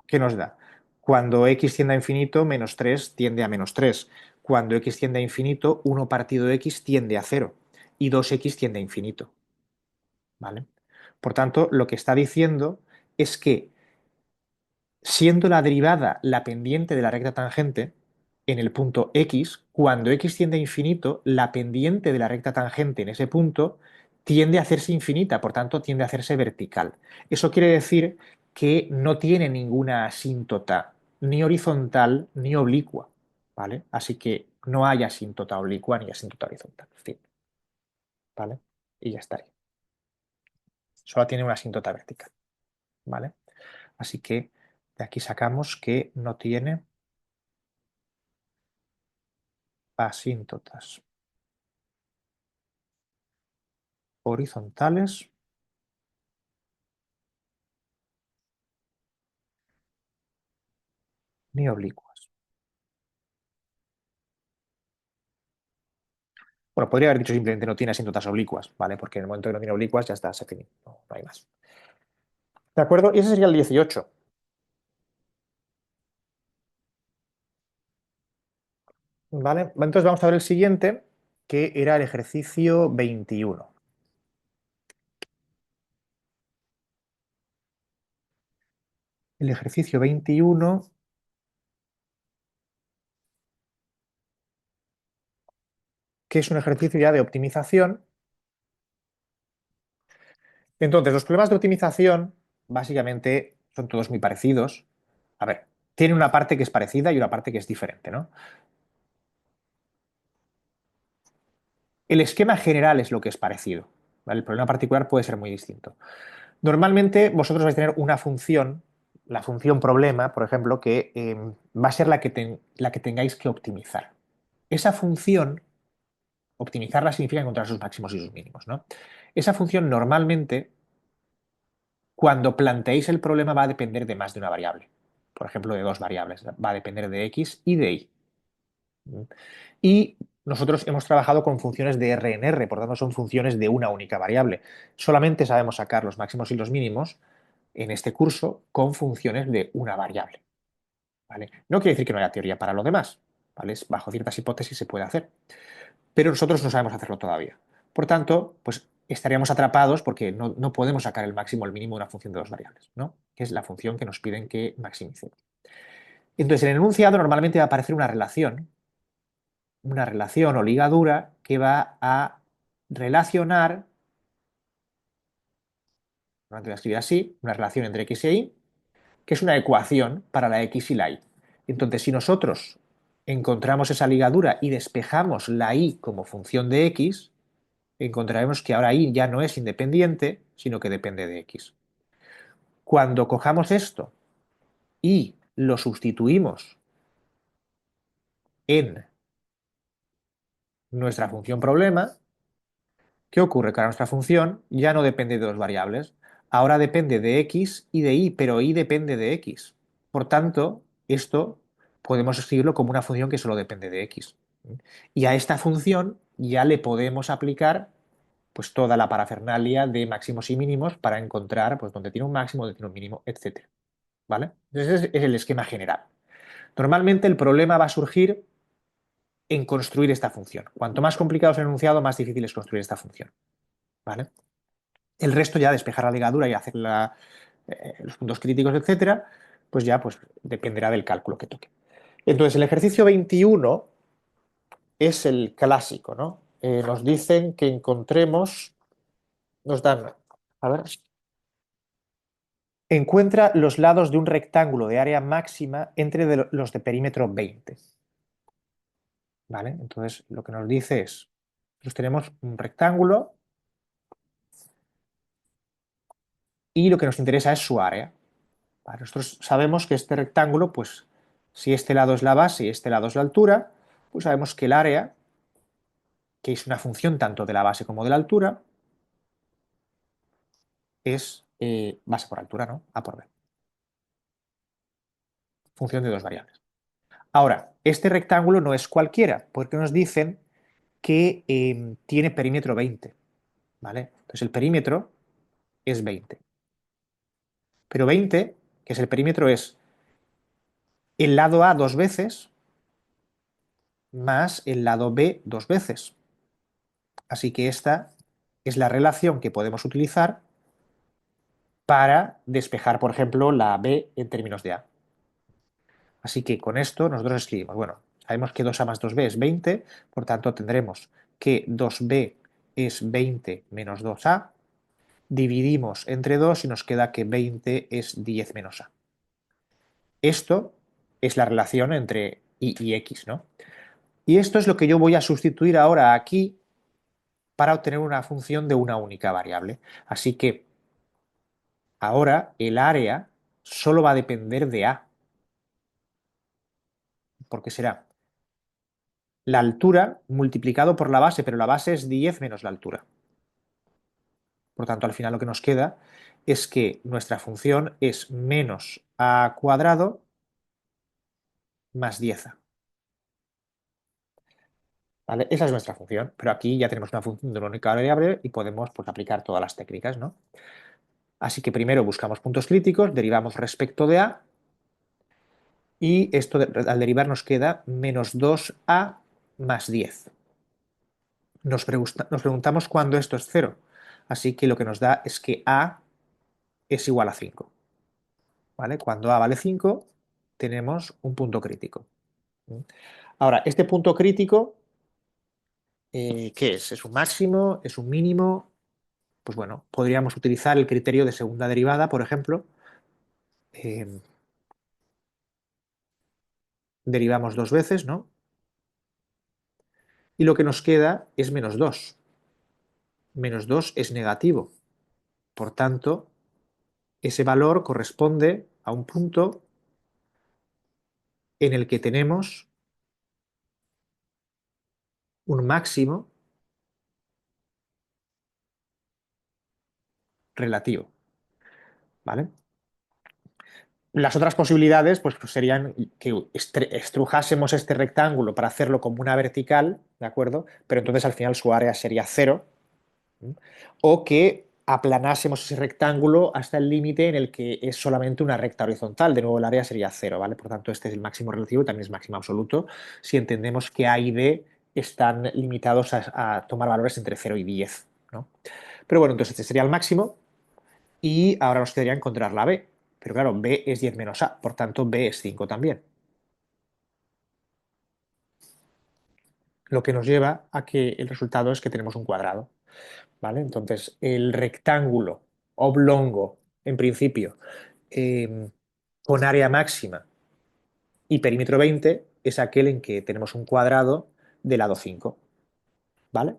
¿qué nos da? Cuando x tiende a infinito, menos 3 tiende a menos 3. Cuando x tiende a infinito, 1 partido x tiende a 0. Y 2x tiende a infinito. ¿Vale? Por tanto, lo que está diciendo es que, siendo la derivada la pendiente de la recta tangente, en el punto x, cuando x tiende a infinito, la pendiente de la recta tangente en ese punto tiende a hacerse infinita, por tanto tiende a hacerse vertical. Eso quiere decir que no tiene ninguna asíntota, ni horizontal ni oblicua, ¿vale? Así que no hay asíntota oblicua ni asíntota horizontal, fin, ¿vale? Y ya estaría. Solo tiene una asíntota vertical, ¿vale? Así que de aquí sacamos que no tiene asíntotas horizontales ni oblicuas. Bueno, podría haber dicho simplemente no tiene asíntotas oblicuas, ¿vale? Porque en el momento que no tiene oblicuas ya está, se finí, no hay más. ¿De acuerdo? Y ese sería el 18. ¿Vale? Entonces vamos a ver el siguiente, que era el ejercicio 21. El ejercicio 21, que es un ejercicio ya de optimización. Entonces, los problemas de optimización básicamente son todos muy parecidos. A ver, tiene una parte que es parecida y una parte que es diferente, ¿no? El esquema general es lo que es parecido, ¿vale? El problema particular puede ser muy distinto. Normalmente vosotros vais a tener una función, la función problema, por ejemplo, que va a ser la que tengáis que optimizar. Esa función, optimizarla significa encontrar sus máximos y sus mínimos, ¿no? Esa función normalmente, cuando planteéis el problema, va a depender de más de una variable. Por ejemplo, de dos variables. Va a depender de x y de y. Y nosotros hemos trabajado con funciones de R en R, por tanto son funciones de una única variable. Solamente sabemos sacar los máximos y los mínimos en este curso con funciones de una variable, ¿vale? No quiere decir que no haya teoría para lo demás, ¿vale? Bajo ciertas hipótesis se puede hacer, pero nosotros no sabemos hacerlo todavía. Por tanto, pues estaríamos atrapados porque no podemos sacar el máximo o el mínimo de una función de dos variables, ¿no? Que es la función que nos piden que maximicemos. Entonces, en el enunciado normalmente va a aparecer una relación o ligadura que va a relacionar, normalmente voy a escribir así, una relación entre x e y, que es una ecuación para la x y la y. Entonces, si nosotros encontramos esa ligadura y despejamos la y como función de x, encontraremos que ahora y ya no es independiente, sino que depende de x. Cuando cojamos esto y lo sustituimos en nuestra función problema, ¿qué ocurre? Que ahora nuestra función ya no depende de dos variables, ahora depende de x y de y, pero y depende de x. Por tanto, esto podemos escribirlo como una función que solo depende de x. Y a esta función ya le podemos aplicar pues toda la parafernalia de máximos y mínimos para encontrar pues dónde tiene un máximo, dónde tiene un mínimo, etc. ¿Vale? Entonces ese es el esquema general. Normalmente el problema va a surgir en construir esta función. Cuanto más complicado es el enunciado, más difícil es construir esta función. ¿Vale? El resto ya, despejar la ligadura y hacer los puntos críticos, etcétera, pues ya pues, dependerá del cálculo que toque. Entonces, el ejercicio 21 es el clásico, ¿no? Nos dicen que encontremos, nos dan, a ver, encuentra los lados de un rectángulo de área máxima entre los de perímetro 20. ¿Vale? Entonces, lo que nos dice es, nosotros tenemos un rectángulo y lo que nos interesa es su área. ¿Vale? Nosotros sabemos que este rectángulo, pues, si este lado es la base y este lado es la altura, pues sabemos que el área, que es una función tanto de la base como de la altura, es base por altura, ¿no? A por B. Función de dos variables. Ahora, este rectángulo no es cualquiera, porque nos dicen que tiene perímetro 20. ¿Vale? Entonces el perímetro es 20. Pero 20, que es el perímetro, es el lado A dos veces más el lado B dos veces. Así que esta es la relación que podemos utilizar para despejar, por ejemplo, la B en términos de A. Así que con esto nosotros escribimos, bueno, sabemos que 2A más 2B es 20, por tanto tendremos que 2B es 20 menos 2A, dividimos entre 2 y nos queda que 20 es 10 menos A. Esto es la relación entre y x, ¿no? Y esto es lo que yo voy a sustituir ahora aquí para obtener una función de una única variable. Así que ahora el área solo va a depender de A, porque será la altura multiplicado por la base, pero la base es 10 menos la altura. Por tanto, al final lo que nos queda es que nuestra función es menos A cuadrado más 10A. ¿Vale? Esa es nuestra función, pero aquí ya tenemos una función de una única variable y podemos pues, aplicar todas las técnicas, ¿no? Así que primero buscamos puntos críticos, derivamos respecto de A y esto al derivar nos queda menos 2A más 10. Nos preguntamos cuándo esto es 0, así que lo que nos da es que A es igual a 5. ¿Vale? Cuando A vale 5 tenemos un punto crítico. Ahora, este punto crítico, ¿qué es? ¿Es un máximo? ¿Es un mínimo? Pues bueno, podríamos utilizar el criterio de segunda derivada, por ejemplo. Eh, derivamos dos veces, ¿no? Y lo que nos queda es menos 2. Menos 2 es negativo. Por tanto, ese valor corresponde a un punto en el que tenemos un máximo relativo. ¿Vale? Las otras posibilidades pues, serían que estrujásemos este rectángulo para hacerlo como una vertical, ¿de acuerdo? Pero entonces al final su área sería 0. O que aplanásemos ese rectángulo hasta el límite en el que es solamente una recta horizontal. De nuevo el área sería 0, ¿vale? Por tanto, este es el máximo relativo y también es máximo absoluto si entendemos que A y B están limitados a tomar valores entre 0 y 10, ¿no? Pero bueno, entonces este sería el máximo y ahora nos quedaría encontrar la b. Pero claro, b es 10 menos a, por tanto b es 5 también. Lo que nos lleva a que el resultado es que tenemos un cuadrado, ¿vale? Entonces, el rectángulo oblongo, en principio, con área máxima y perímetro 20 es aquel en que tenemos un cuadrado de lado 5, ¿vale?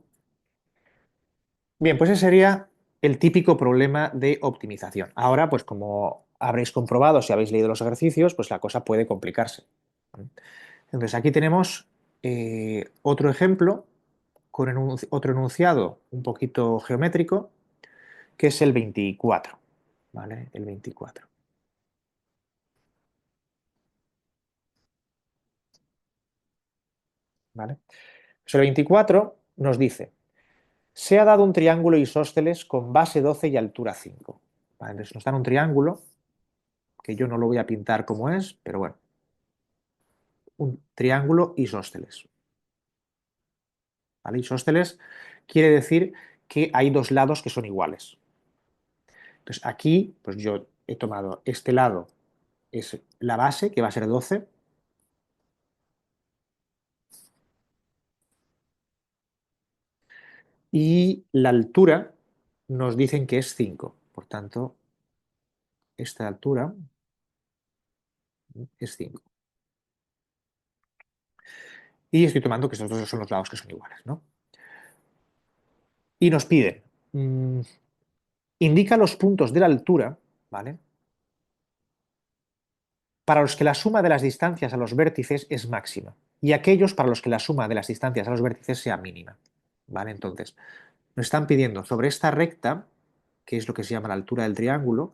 Bien, pues ese sería el típico problema de optimización. Ahora, pues como habréis comprobado si habéis leído los ejercicios, pues la cosa puede complicarse. Entonces aquí tenemos otro ejemplo con otro enunciado un poquito geométrico, que es el 24, ¿vale? El 24, ¿vale? Pues el 24 nos dice, se ha dado un triángulo isósceles con base 12 y altura 5. ¿Vale? Entonces nos dan un triángulo, que yo no lo voy a pintar como es, pero bueno, un triángulo isósceles. ¿Vale? Isósceles quiere decir que hay dos lados que son iguales. Entonces aquí, pues yo he tomado este lado, es la base, que va a ser 12, y la altura nos dicen que es 5. Por tanto, esta altura es 5. Y estoy tomando que estos dos son los lados que son iguales, ¿no? Y nos piden, indica los puntos de la altura, ¿vale? Para los que la suma de las distancias a los vértices es máxima y aquellos para los que la suma de las distancias a los vértices sea mínima, ¿vale? Entonces, nos están pidiendo sobre esta recta, que es lo que se llama la altura del triángulo,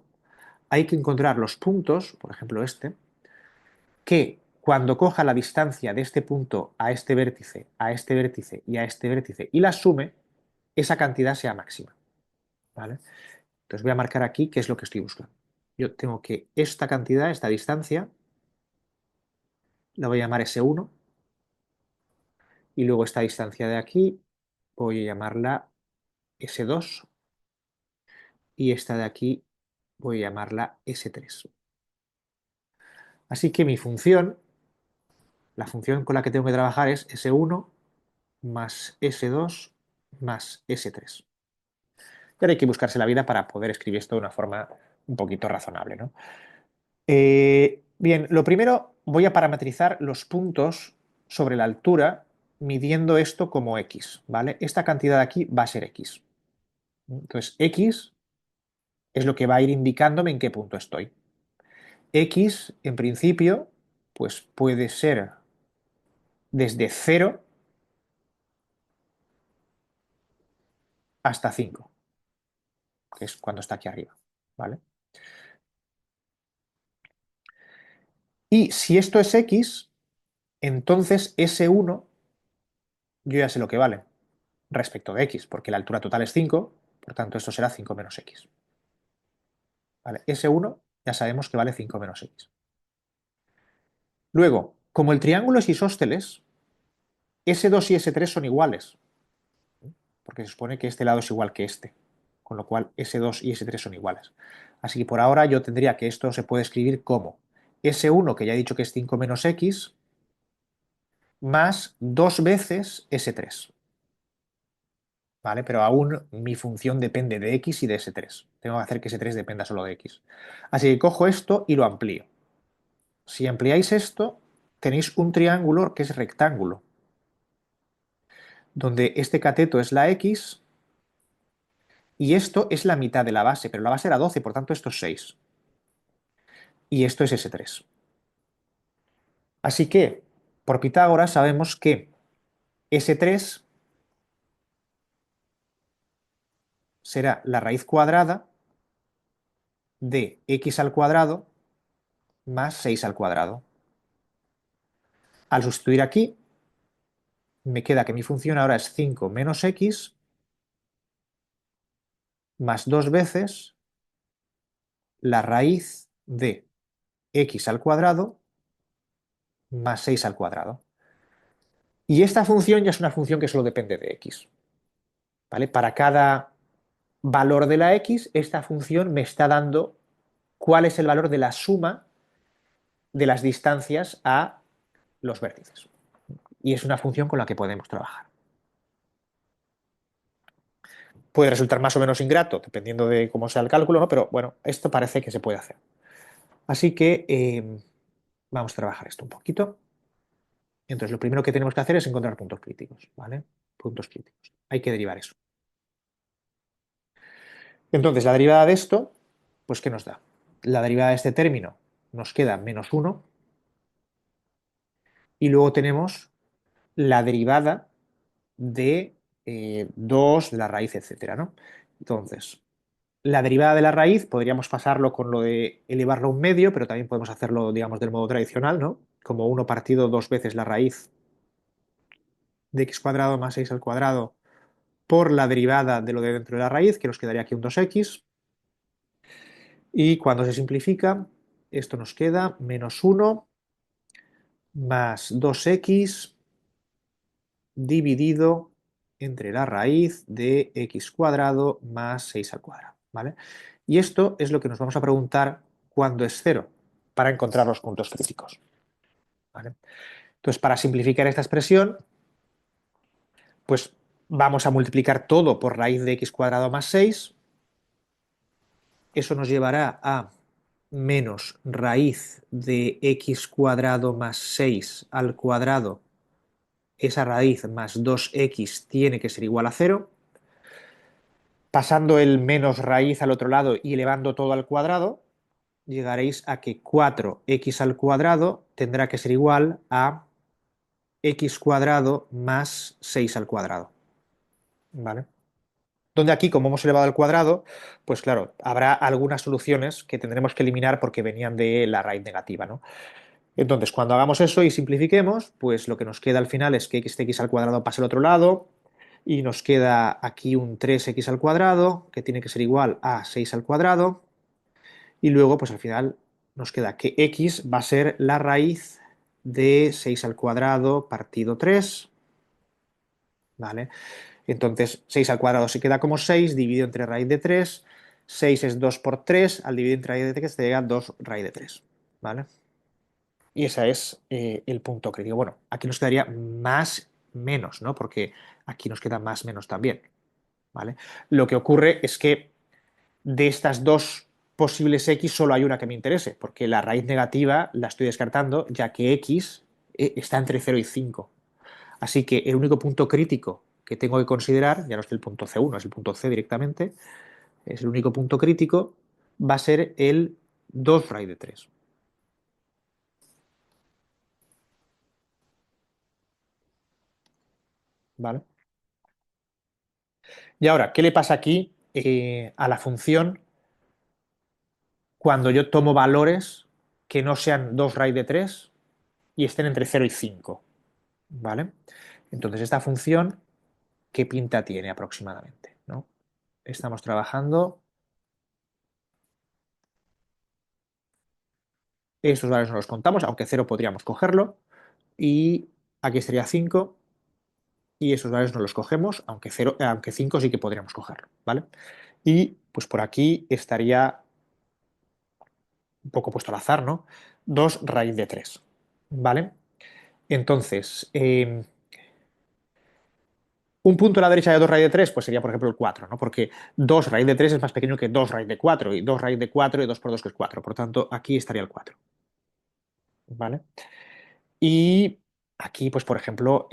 hay que encontrar los puntos, por ejemplo este, que cuando coja la distancia de este punto a este vértice, a este vértice y a este vértice y la sume, esa cantidad sea máxima, ¿vale? Entonces voy a marcar aquí qué es lo que estoy buscando. Yo tengo que esta cantidad, esta distancia, la voy a llamar S1 y luego esta distancia de aquí voy a llamarla S2 y esta de aquí voy a llamarla S3. Así que mi función, la función con la que tengo que trabajar es S1 más S2 más S3. Y ahora hay que buscarse la vida para poder escribir esto de una forma un poquito razonable, ¿no? Bien, lo primero voy a parametrizar los puntos sobre la altura midiendo esto como x, ¿vale? Esta cantidad de aquí va a ser x. Entonces, x es lo que va a ir indicándome en qué punto estoy. X, en principio, pues puede ser desde 0 hasta 5, que es cuando está aquí arriba, ¿vale? Y si esto es x, entonces S1 yo ya sé lo que vale respecto de x, porque la altura total es 5, por tanto esto será 5 menos x. ¿Vale? S1 ya sabemos que vale 5 menos x. Luego, como el triángulo es isósceles, S2 y S3 son iguales, porque se supone que este lado es igual que este, con lo cual S2 y S3 son iguales. Así que por ahora yo tendría que esto se puede escribir como S1, que ya he dicho que es 5 menos x, más 2 veces S3. ¿Vale? Pero aún mi función depende de x y de S3. Tengo que hacer que S3 dependa solo de x. Así que cojo esto y lo amplío. Si ampliáis esto, tenéis un triángulo que es rectángulo, donde este cateto es la x y esto es la mitad de la base, pero la base era 12, por tanto esto es 6. Y esto es S3. Así que, por Pitágoras sabemos que S3 será la raíz cuadrada de x al cuadrado más 6 al cuadrado. Al sustituir aquí, me queda que mi función ahora es 5 menos x más 2 veces la raíz de x al cuadrado más 6 al cuadrado. Y esta función ya es una función que solo depende de x. ¿Vale? Para cada valor de la x, esta función me está dando cuál es el valor de la suma de las distancias a los vértices. Y es una función con la que podemos trabajar. Puede resultar más o menos ingrato, dependiendo de cómo sea el cálculo, ¿no? Pero bueno, esto parece que se puede hacer. Así que vamos a trabajar esto un poquito. Entonces, lo primero que tenemos que hacer es encontrar puntos críticos, ¿vale? Puntos críticos. Hay que derivar eso. Entonces, la derivada de esto, pues, ¿qué nos da? La derivada de este término nos queda -1 y luego tenemos la derivada de 2 de la raíz, etcétera, ¿no? Entonces, la derivada de la raíz podríamos pasarlo con lo de elevarlo a un medio, pero también podemos hacerlo, digamos, del modo tradicional, ¿no? Como 1 partido 2 veces la raíz de x cuadrado más 6 al cuadrado por la derivada de lo de dentro de la raíz, que nos quedaría aquí un 2x. Y cuando se simplifica, esto nos queda -1 más 2x dividido entre la raíz de x cuadrado más 6 al cuadrado, ¿vale? Y esto es lo que nos vamos a preguntar cuando es 0, para encontrar los puntos críticos, ¿vale? Entonces, para simplificar esta expresión, pues vamos a multiplicar todo por raíz de x cuadrado más 6. Eso nos llevará a menos raíz de x cuadrado más 6 al cuadrado. Esa raíz más 2x tiene que ser igual a 0. Pasando el menos raíz al otro lado y elevando todo al cuadrado, llegaréis a que 4x al cuadrado tendrá que ser igual a x cuadrado más 6 al cuadrado, ¿vale? Donde aquí, como hemos elevado al cuadrado, pues claro, habrá algunas soluciones que tendremos que eliminar porque venían de la raíz negativa, ¿no? Entonces, cuando hagamos eso y simplifiquemos, pues lo que nos queda al final es que x al cuadrado pase al otro lado y nos queda aquí un 3x al cuadrado, que tiene que ser igual a 6 al cuadrado, y luego, pues al final nos queda que x va a ser la raíz de 6 al cuadrado partido 3, ¿vale? Entonces, 6 al cuadrado se queda como 6, dividido entre raíz de 3, 6 es 2 por 3, al dividir entre raíz de 3 te llega 2 raíz de 3, ¿vale? Y ese es el punto crítico. Bueno, aquí nos quedaría más menos, ¿no? Porque aquí nos queda más menos también, ¿vale? Lo que ocurre es que de estas dos posibles x solo hay una que me interese, porque la raíz negativa la estoy descartando, ya que x está entre 0 y 5. Así que el único punto crítico que tengo que considerar, ya no es el punto C1, es el punto C directamente, es el único punto crítico, va a ser el 2 raíz de 3. ¿Vale? Y ahora, ¿qué le pasa aquí a la función cuando yo tomo valores que no sean 2 raíz de 3 y estén entre 0 y 5? ¿Vale? Entonces, esta función, ¿qué pinta tiene aproximadamente? ¿No? Estamos trabajando, estos valores no los contamos, aunque 0 podríamos cogerlo, y aquí estaría 5, y esos valores no los cogemos, aunque 0, aunque 5 sí que podríamos cogerlo, ¿vale? Y pues por aquí estaría un poco puesto al azar, ¿no? 2 raíz de 3, ¿vale? Entonces, un punto a la derecha de 2 raíz de 3, pues sería, por ejemplo, el 4, ¿no? Porque 2 raíz de 3 es más pequeño que 2 raíz de 4, y 2 raíz de 4 y 2 por 2 que es 4. Por tanto, aquí estaría el 4, ¿vale? Y aquí, pues, por ejemplo,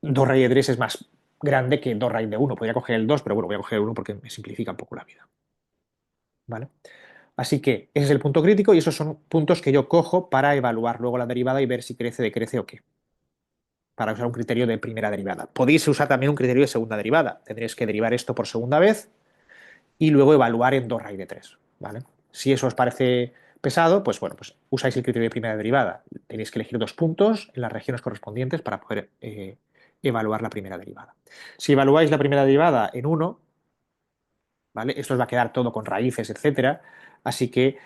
2 raíz de 3 es más grande que 2 raíz de 1. Podría coger el 2, pero bueno, voy a coger el 1 porque me simplifica un poco la vida, ¿vale? Así que ese es el punto crítico y esos son puntos que yo cojo para evaluar luego la derivada y ver si crece, decrece o qué, para usar un criterio de primera derivada. Podéis usar también un criterio de segunda derivada. Tendréis que derivar esto por segunda vez y luego evaluar en 2 raíz de 3, ¿vale? Si eso os parece pesado, pues bueno, pues usáis el criterio de primera derivada. Tenéis que elegir 2 puntos en las regiones correspondientes para poder evaluar la primera derivada. Si evaluáis la primera derivada en 1, ¿vale? Esto os va a quedar todo con raíces, etcétera, así que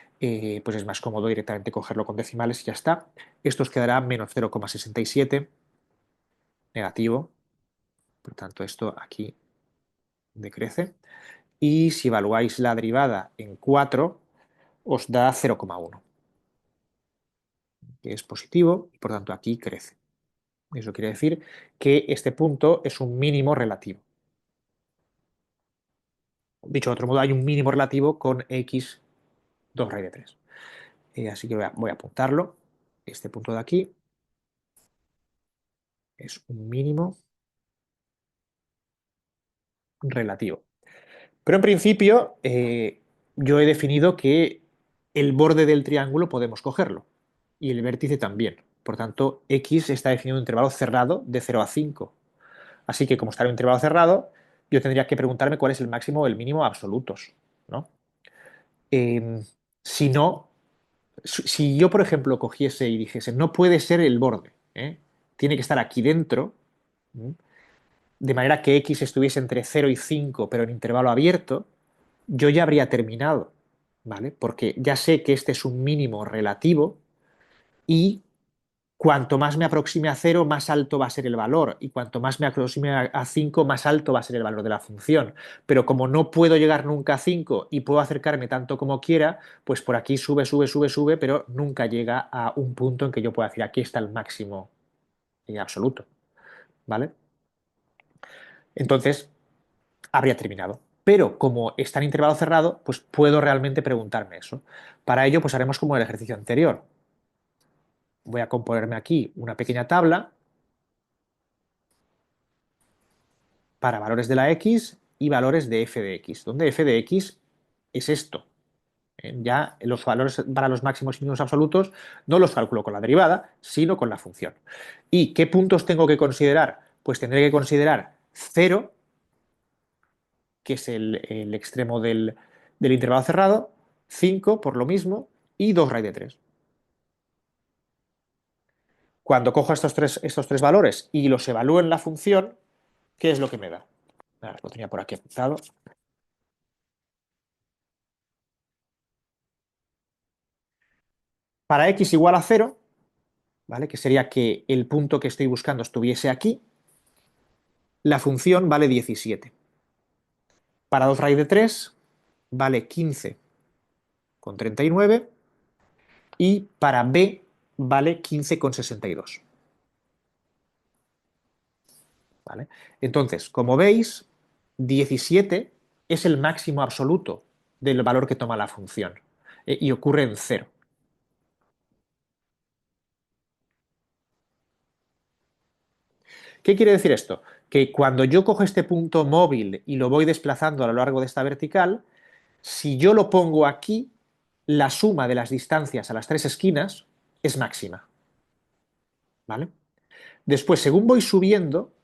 pues es más cómodo directamente cogerlo con decimales y ya está. Esto os quedará menos 0,67 negativo, por tanto esto aquí decrece. Y si evaluáis la derivada en 4, os da 0,1, que es positivo y por tanto aquí crece. Eso quiere decir que este punto es un mínimo relativo. Dicho de otro modo, hay un mínimo relativo con x 2 raíz de 3. Así que voy a apuntarlo. Este punto de aquí es un mínimo relativo. Pero en principio, yo he definido que el borde del triángulo podemos cogerlo y el vértice también. Por tanto, x está definido en un intervalo cerrado de 0 a 5. Así que como está en un intervalo cerrado, yo tendría que preguntarme cuál es el máximo o el mínimo absolutos, ¿no? Eh, si no, si yo, por ejemplo, cogiese y dijese, no puede ser el borde, ¿eh? Tiene que estar aquí dentro, ¿eh? De manera que x estuviese entre 0 y 5, pero en intervalo abierto, yo ya habría terminado, ¿vale? Porque ya sé que este es un mínimo relativo y cuanto más me aproxime a 0, más alto va a ser el valor. Y cuanto más me aproxime a 5, más alto va a ser el valor de la función. Pero como no puedo llegar nunca a 5 y puedo acercarme tanto como quiera, pues por aquí sube, sube, sube, sube, pero nunca llega a un punto en que yo pueda decir, aquí está el máximo absoluto, ¿vale? Entonces, habría terminado. Pero como está en intervalo cerrado, pues puedo realmente preguntarme eso. Para ello, pues haremos como el ejercicio anterior. Voy a componerme aquí una pequeña tabla para valores de la x y valores de f de x, donde f de x es esto. Ya los valores para los máximos y mínimos absolutos no los calculo con la derivada, sino con la función. ¿Y qué puntos tengo que considerar? Pues tendré que considerar 0, que es el extremo del intervalo cerrado, 5 por lo mismo, y 2 raíz de 3. Cuando cojo estos tres valores y los evalúo en la función, ¿qué es lo que me da? Lo tenía por aquí apuntado. Para x igual a 0, ¿vale? Que sería que el punto que estoy buscando estuviese aquí, la función vale 17. Para 2 raíz de 3 vale 15,39 y para b vale 15,62. ¿Vale? Entonces, como veis, 17 es el máximo absoluto del valor que toma la función y ocurre en 0. ¿Qué quiere decir esto? Que cuando yo cojo este punto móvil y lo voy desplazando a lo largo de esta vertical, si yo lo pongo aquí, la suma de las distancias a las tres esquinas es máxima. ¿Vale? Después, según voy subiendo,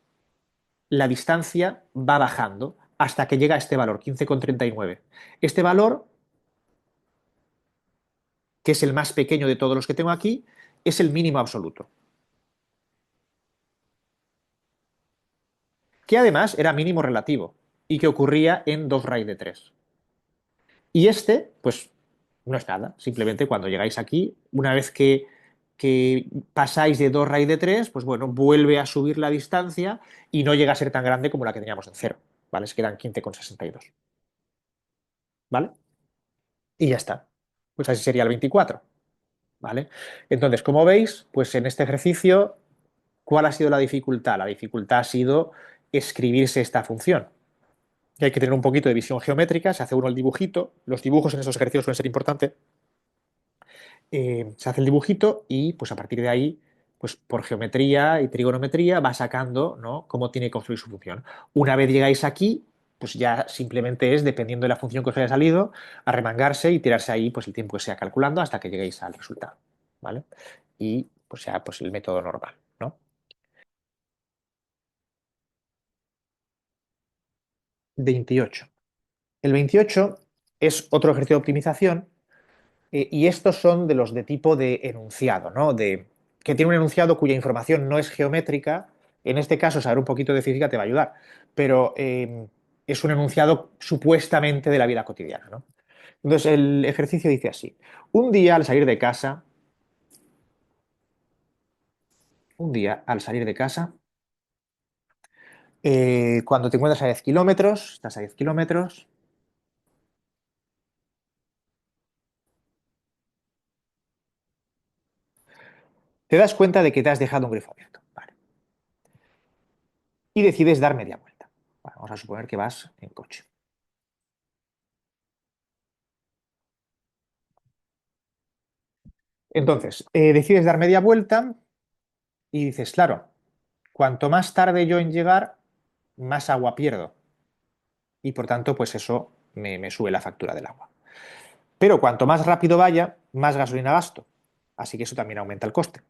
la distancia va bajando hasta que llega a este valor, 15,39. Este valor, que es el más pequeño de todos los que tengo aquí, es el mínimo absoluto. Que además era mínimo relativo y que ocurría en 2 raíz de 3. Y este, pues no es nada. Simplemente cuando llegáis aquí, una vez que pasáis de 2 raíz de 3, pues bueno, vuelve a subir la distancia y no llega a ser tan grande como la que teníamos en 0. ¿Vale? Se quedan 15,62. ¿Vale? Y ya está. Pues así sería el 24. ¿Vale? Entonces, como veis, pues en este ejercicio, ¿cuál ha sido la dificultad? La dificultad ha sido escribirse esta función. Y hay que tener un poquito de visión geométrica, se hace uno el dibujito, los dibujos en estos ejercicios suelen ser importantes, se hace el dibujito y pues a partir de ahí, pues por geometría y trigonometría va sacando, ¿no?, cómo tiene que construir su función. Una vez llegáis aquí, pues ya simplemente es, dependiendo de la función que os haya salido, arremangarse y tirarse ahí pues el tiempo que sea calculando hasta que lleguéis al resultado, ¿vale? Y pues ya pues el método normal, ¿no? 28. El 28 es otro ejercicio de optimización. Y estos son de los de tipo de enunciado, ¿no? Que tiene un enunciado cuya información no es geométrica. En este caso, saber un poquito de física te va a ayudar, pero es un enunciado supuestamente de la vida cotidiana, ¿no? Entonces, el ejercicio dice así. Un día al salir de casa, un día al salir de casa, Cuando te encuentras a 10 kilómetros, estás a 10 kilómetros, te das cuenta de que te has dejado un grifo abierto. Vale. Y decides dar media vuelta. Vale, vamos a suponer que vas en coche. Entonces, decides dar media vuelta y dices, claro, cuanto más tarde yo en llegar, más agua pierdo. Y por tanto, pues eso me sube la factura del agua. Pero cuanto más rápido vaya, más gasolina gasto. Así que eso también aumenta el coste.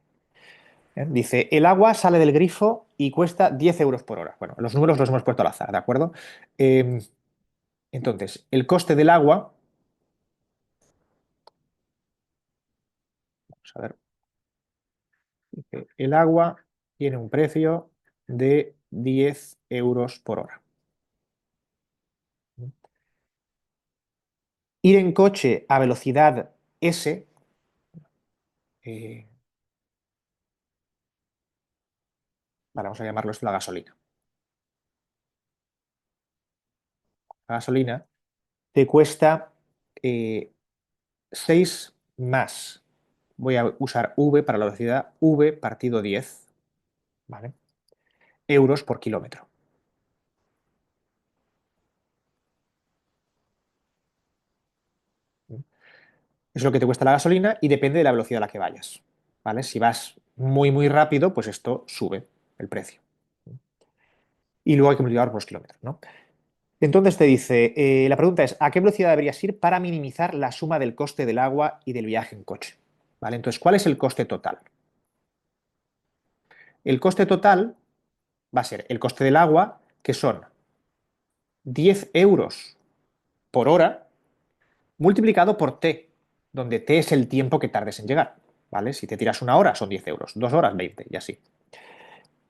Dice, el agua sale del grifo y cuesta 10 euros por hora. Bueno, los números los hemos puesto al azar, ¿de acuerdo? Eh, entonces, el coste del agua, vamos a ver, dice, el agua tiene un precio de 10 euros por hora. Ir en coche a velocidad S, eh, vale, vamos a llamarlo esto la gasolina. La gasolina te cuesta 6 más. Voy a usar V para la velocidad V partido 10, ¿vale? Euros por kilómetro. Es lo que te cuesta la gasolina y depende de la velocidad a la que vayas, ¿vale? Si vas muy, muy rápido, pues esto sube el precio. Y luego hay que multiplicar por los kilómetros, ¿no? Entonces te dice, la pregunta es, ¿a qué velocidad deberías ir para minimizar la suma del coste del agua y del viaje en coche? ¿Vale? Entonces, ¿cuál es el coste total? El coste total va a ser el coste del agua, que son 10 euros por hora multiplicado por t, donde t es el tiempo que tardes en llegar. ¿Vale? Si te tiras una hora son 10 euros, 2 horas 20 y así.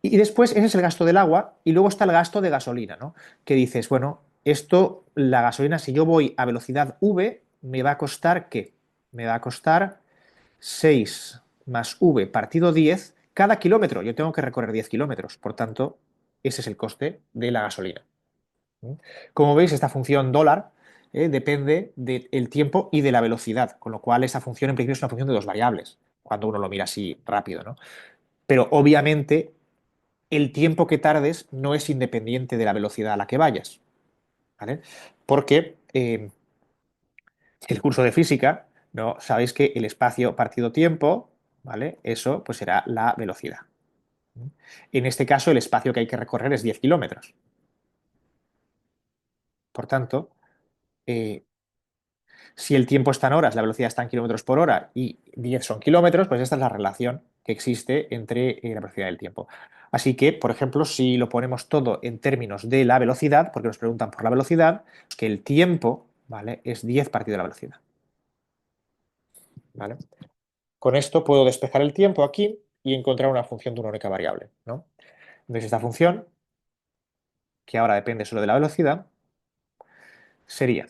Y después ese es el gasto del agua y luego está el gasto de gasolina, ¿no? Que dices, bueno, esto, la gasolina, si yo voy a velocidad V, me va a costar ¿qué? Me va a costar 6 más V partido 10 cada kilómetro. Yo tengo que recorrer 10 kilómetros, por tanto, ese es el coste de la gasolina. Como veis, esta función dólar depende del tiempo y de la velocidad, con lo cual esa función en principio es una función de dos variables, cuando uno lo mira así rápido, ¿no? Pero obviamente el tiempo que tardes no es independiente de la velocidad a la que vayas, ¿vale? Porque el curso de física, ¿no? Sabéis que el espacio partido tiempo, ¿vale? Eso pues será la velocidad. En este caso, el espacio que hay que recorrer es 10 kilómetros. Por tanto, eh, si el tiempo está en horas, la velocidad está en kilómetros por hora y 10 son kilómetros, pues esta es la relación que existe entre la velocidad y el tiempo. Así que, por ejemplo, si lo ponemos todo en términos de la velocidad, porque nos preguntan por la velocidad, que el tiempo, ¿vale? Es 10 partido la velocidad. ¿Vale? Con esto puedo despejar el tiempo aquí y encontrar una función de una única variable, ¿no? Entonces esta función, que ahora depende solo de la velocidad, sería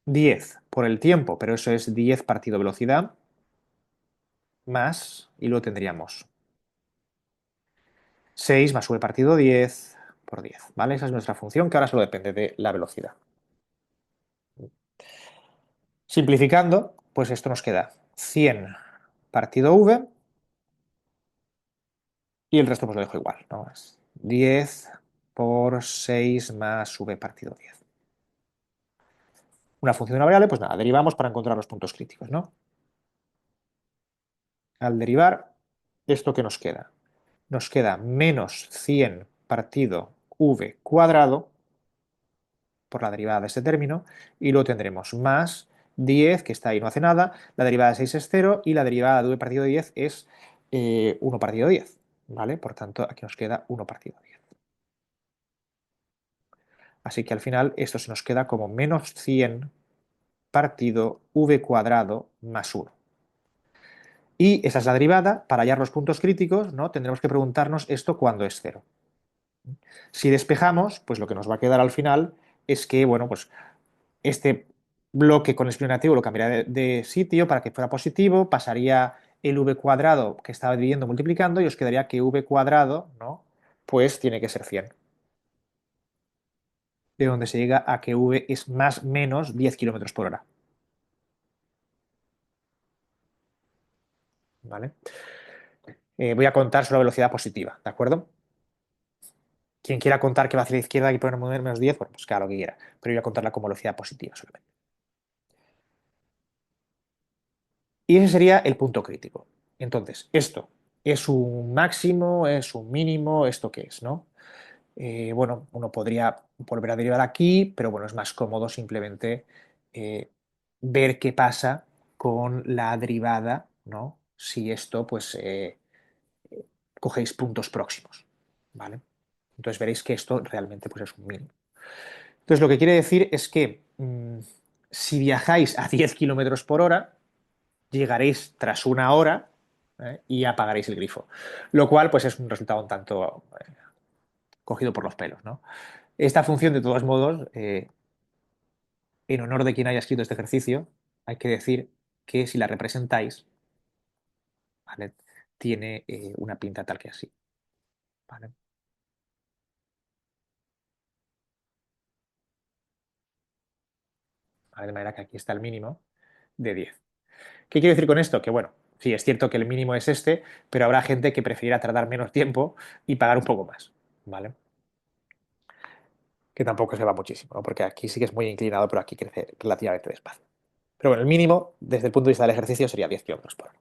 10 por el tiempo, pero eso es 10 partido velocidad, más, y luego tendríamos 6 más v partido 10 por 10, ¿vale? Esa es nuestra función que ahora solo depende de la velocidad. Simplificando, pues esto nos queda 100 partido v y el resto pues lo dejo igual, ¿no? Es 10 por 6 más v partido 10. Una función de una variable, pues nada, derivamos para encontrar los puntos críticos, ¿no? Al derivar, ¿esto qué nos queda? Nos queda menos 100 partido v cuadrado por la derivada de este término, y luego tendremos más 10, que está ahí, no hace nada, la derivada de 6 es 0, y la derivada de v partido 10 es 1 partido 10, ¿vale? Por tanto, aquí nos queda 1 partido 10. Así que al final esto se nos queda como menos 100 partido v cuadrado más 1. Y esa es la derivada. Para hallar los puntos críticos, ¿no? Tendremos que preguntarnos esto cuando es 0. Si despejamos, pues lo que nos va a quedar al final es que, bueno, pues este bloque con el signo negativo lo cambiaría de sitio para que fuera positivo, pasaría el v cuadrado que estaba dividiendo multiplicando y os quedaría que v cuadrado, ¿no? pues tiene que ser 100. De donde se llega a que v es más menos 10 kilómetros por hora. ¿Vale? Voy a contar solo velocidad positiva, ¿de acuerdo? Quien quiera contar que va hacia la izquierda y poner menos 10, bueno, pues claro lo que quiera. Pero yo voy a contarla como velocidad positiva solamente. Y ese sería el punto crítico. Entonces, esto es un máximo, es un mínimo, ¿esto qué es, no? Bueno, uno podría volver a derivar aquí, pero bueno, es más cómodo simplemente ver qué pasa con la derivada, ¿no? Si esto, pues, cogéis puntos próximos, ¿vale? Entonces veréis que esto realmente pues, es un mínimo. Entonces lo que quiere decir es que si viajáis a 10 kilómetros por hora, llegaréis tras una hora y apagaréis el grifo. Lo cual pues es un resultado un tanto cogido por los pelos, ¿no? Esta función, de todos modos, en honor de quien haya escrito este ejercicio, hay que decir que si la representáis, ¿vale? Tiene una pinta tal que así, ¿vale? ¿Vale? De manera que aquí está el mínimo de 10. ¿Qué quiero decir con esto? Que bueno, sí, es cierto que el mínimo es este, pero habrá gente que prefiera tardar menos tiempo y pagar un poco más, ¿vale? Que tampoco se va muchísimo, ¿no? Porque aquí sí que es muy inclinado, pero aquí crece relativamente despacio. Pero bueno, el mínimo, desde el punto de vista del ejercicio, sería 10 kilómetros por hora.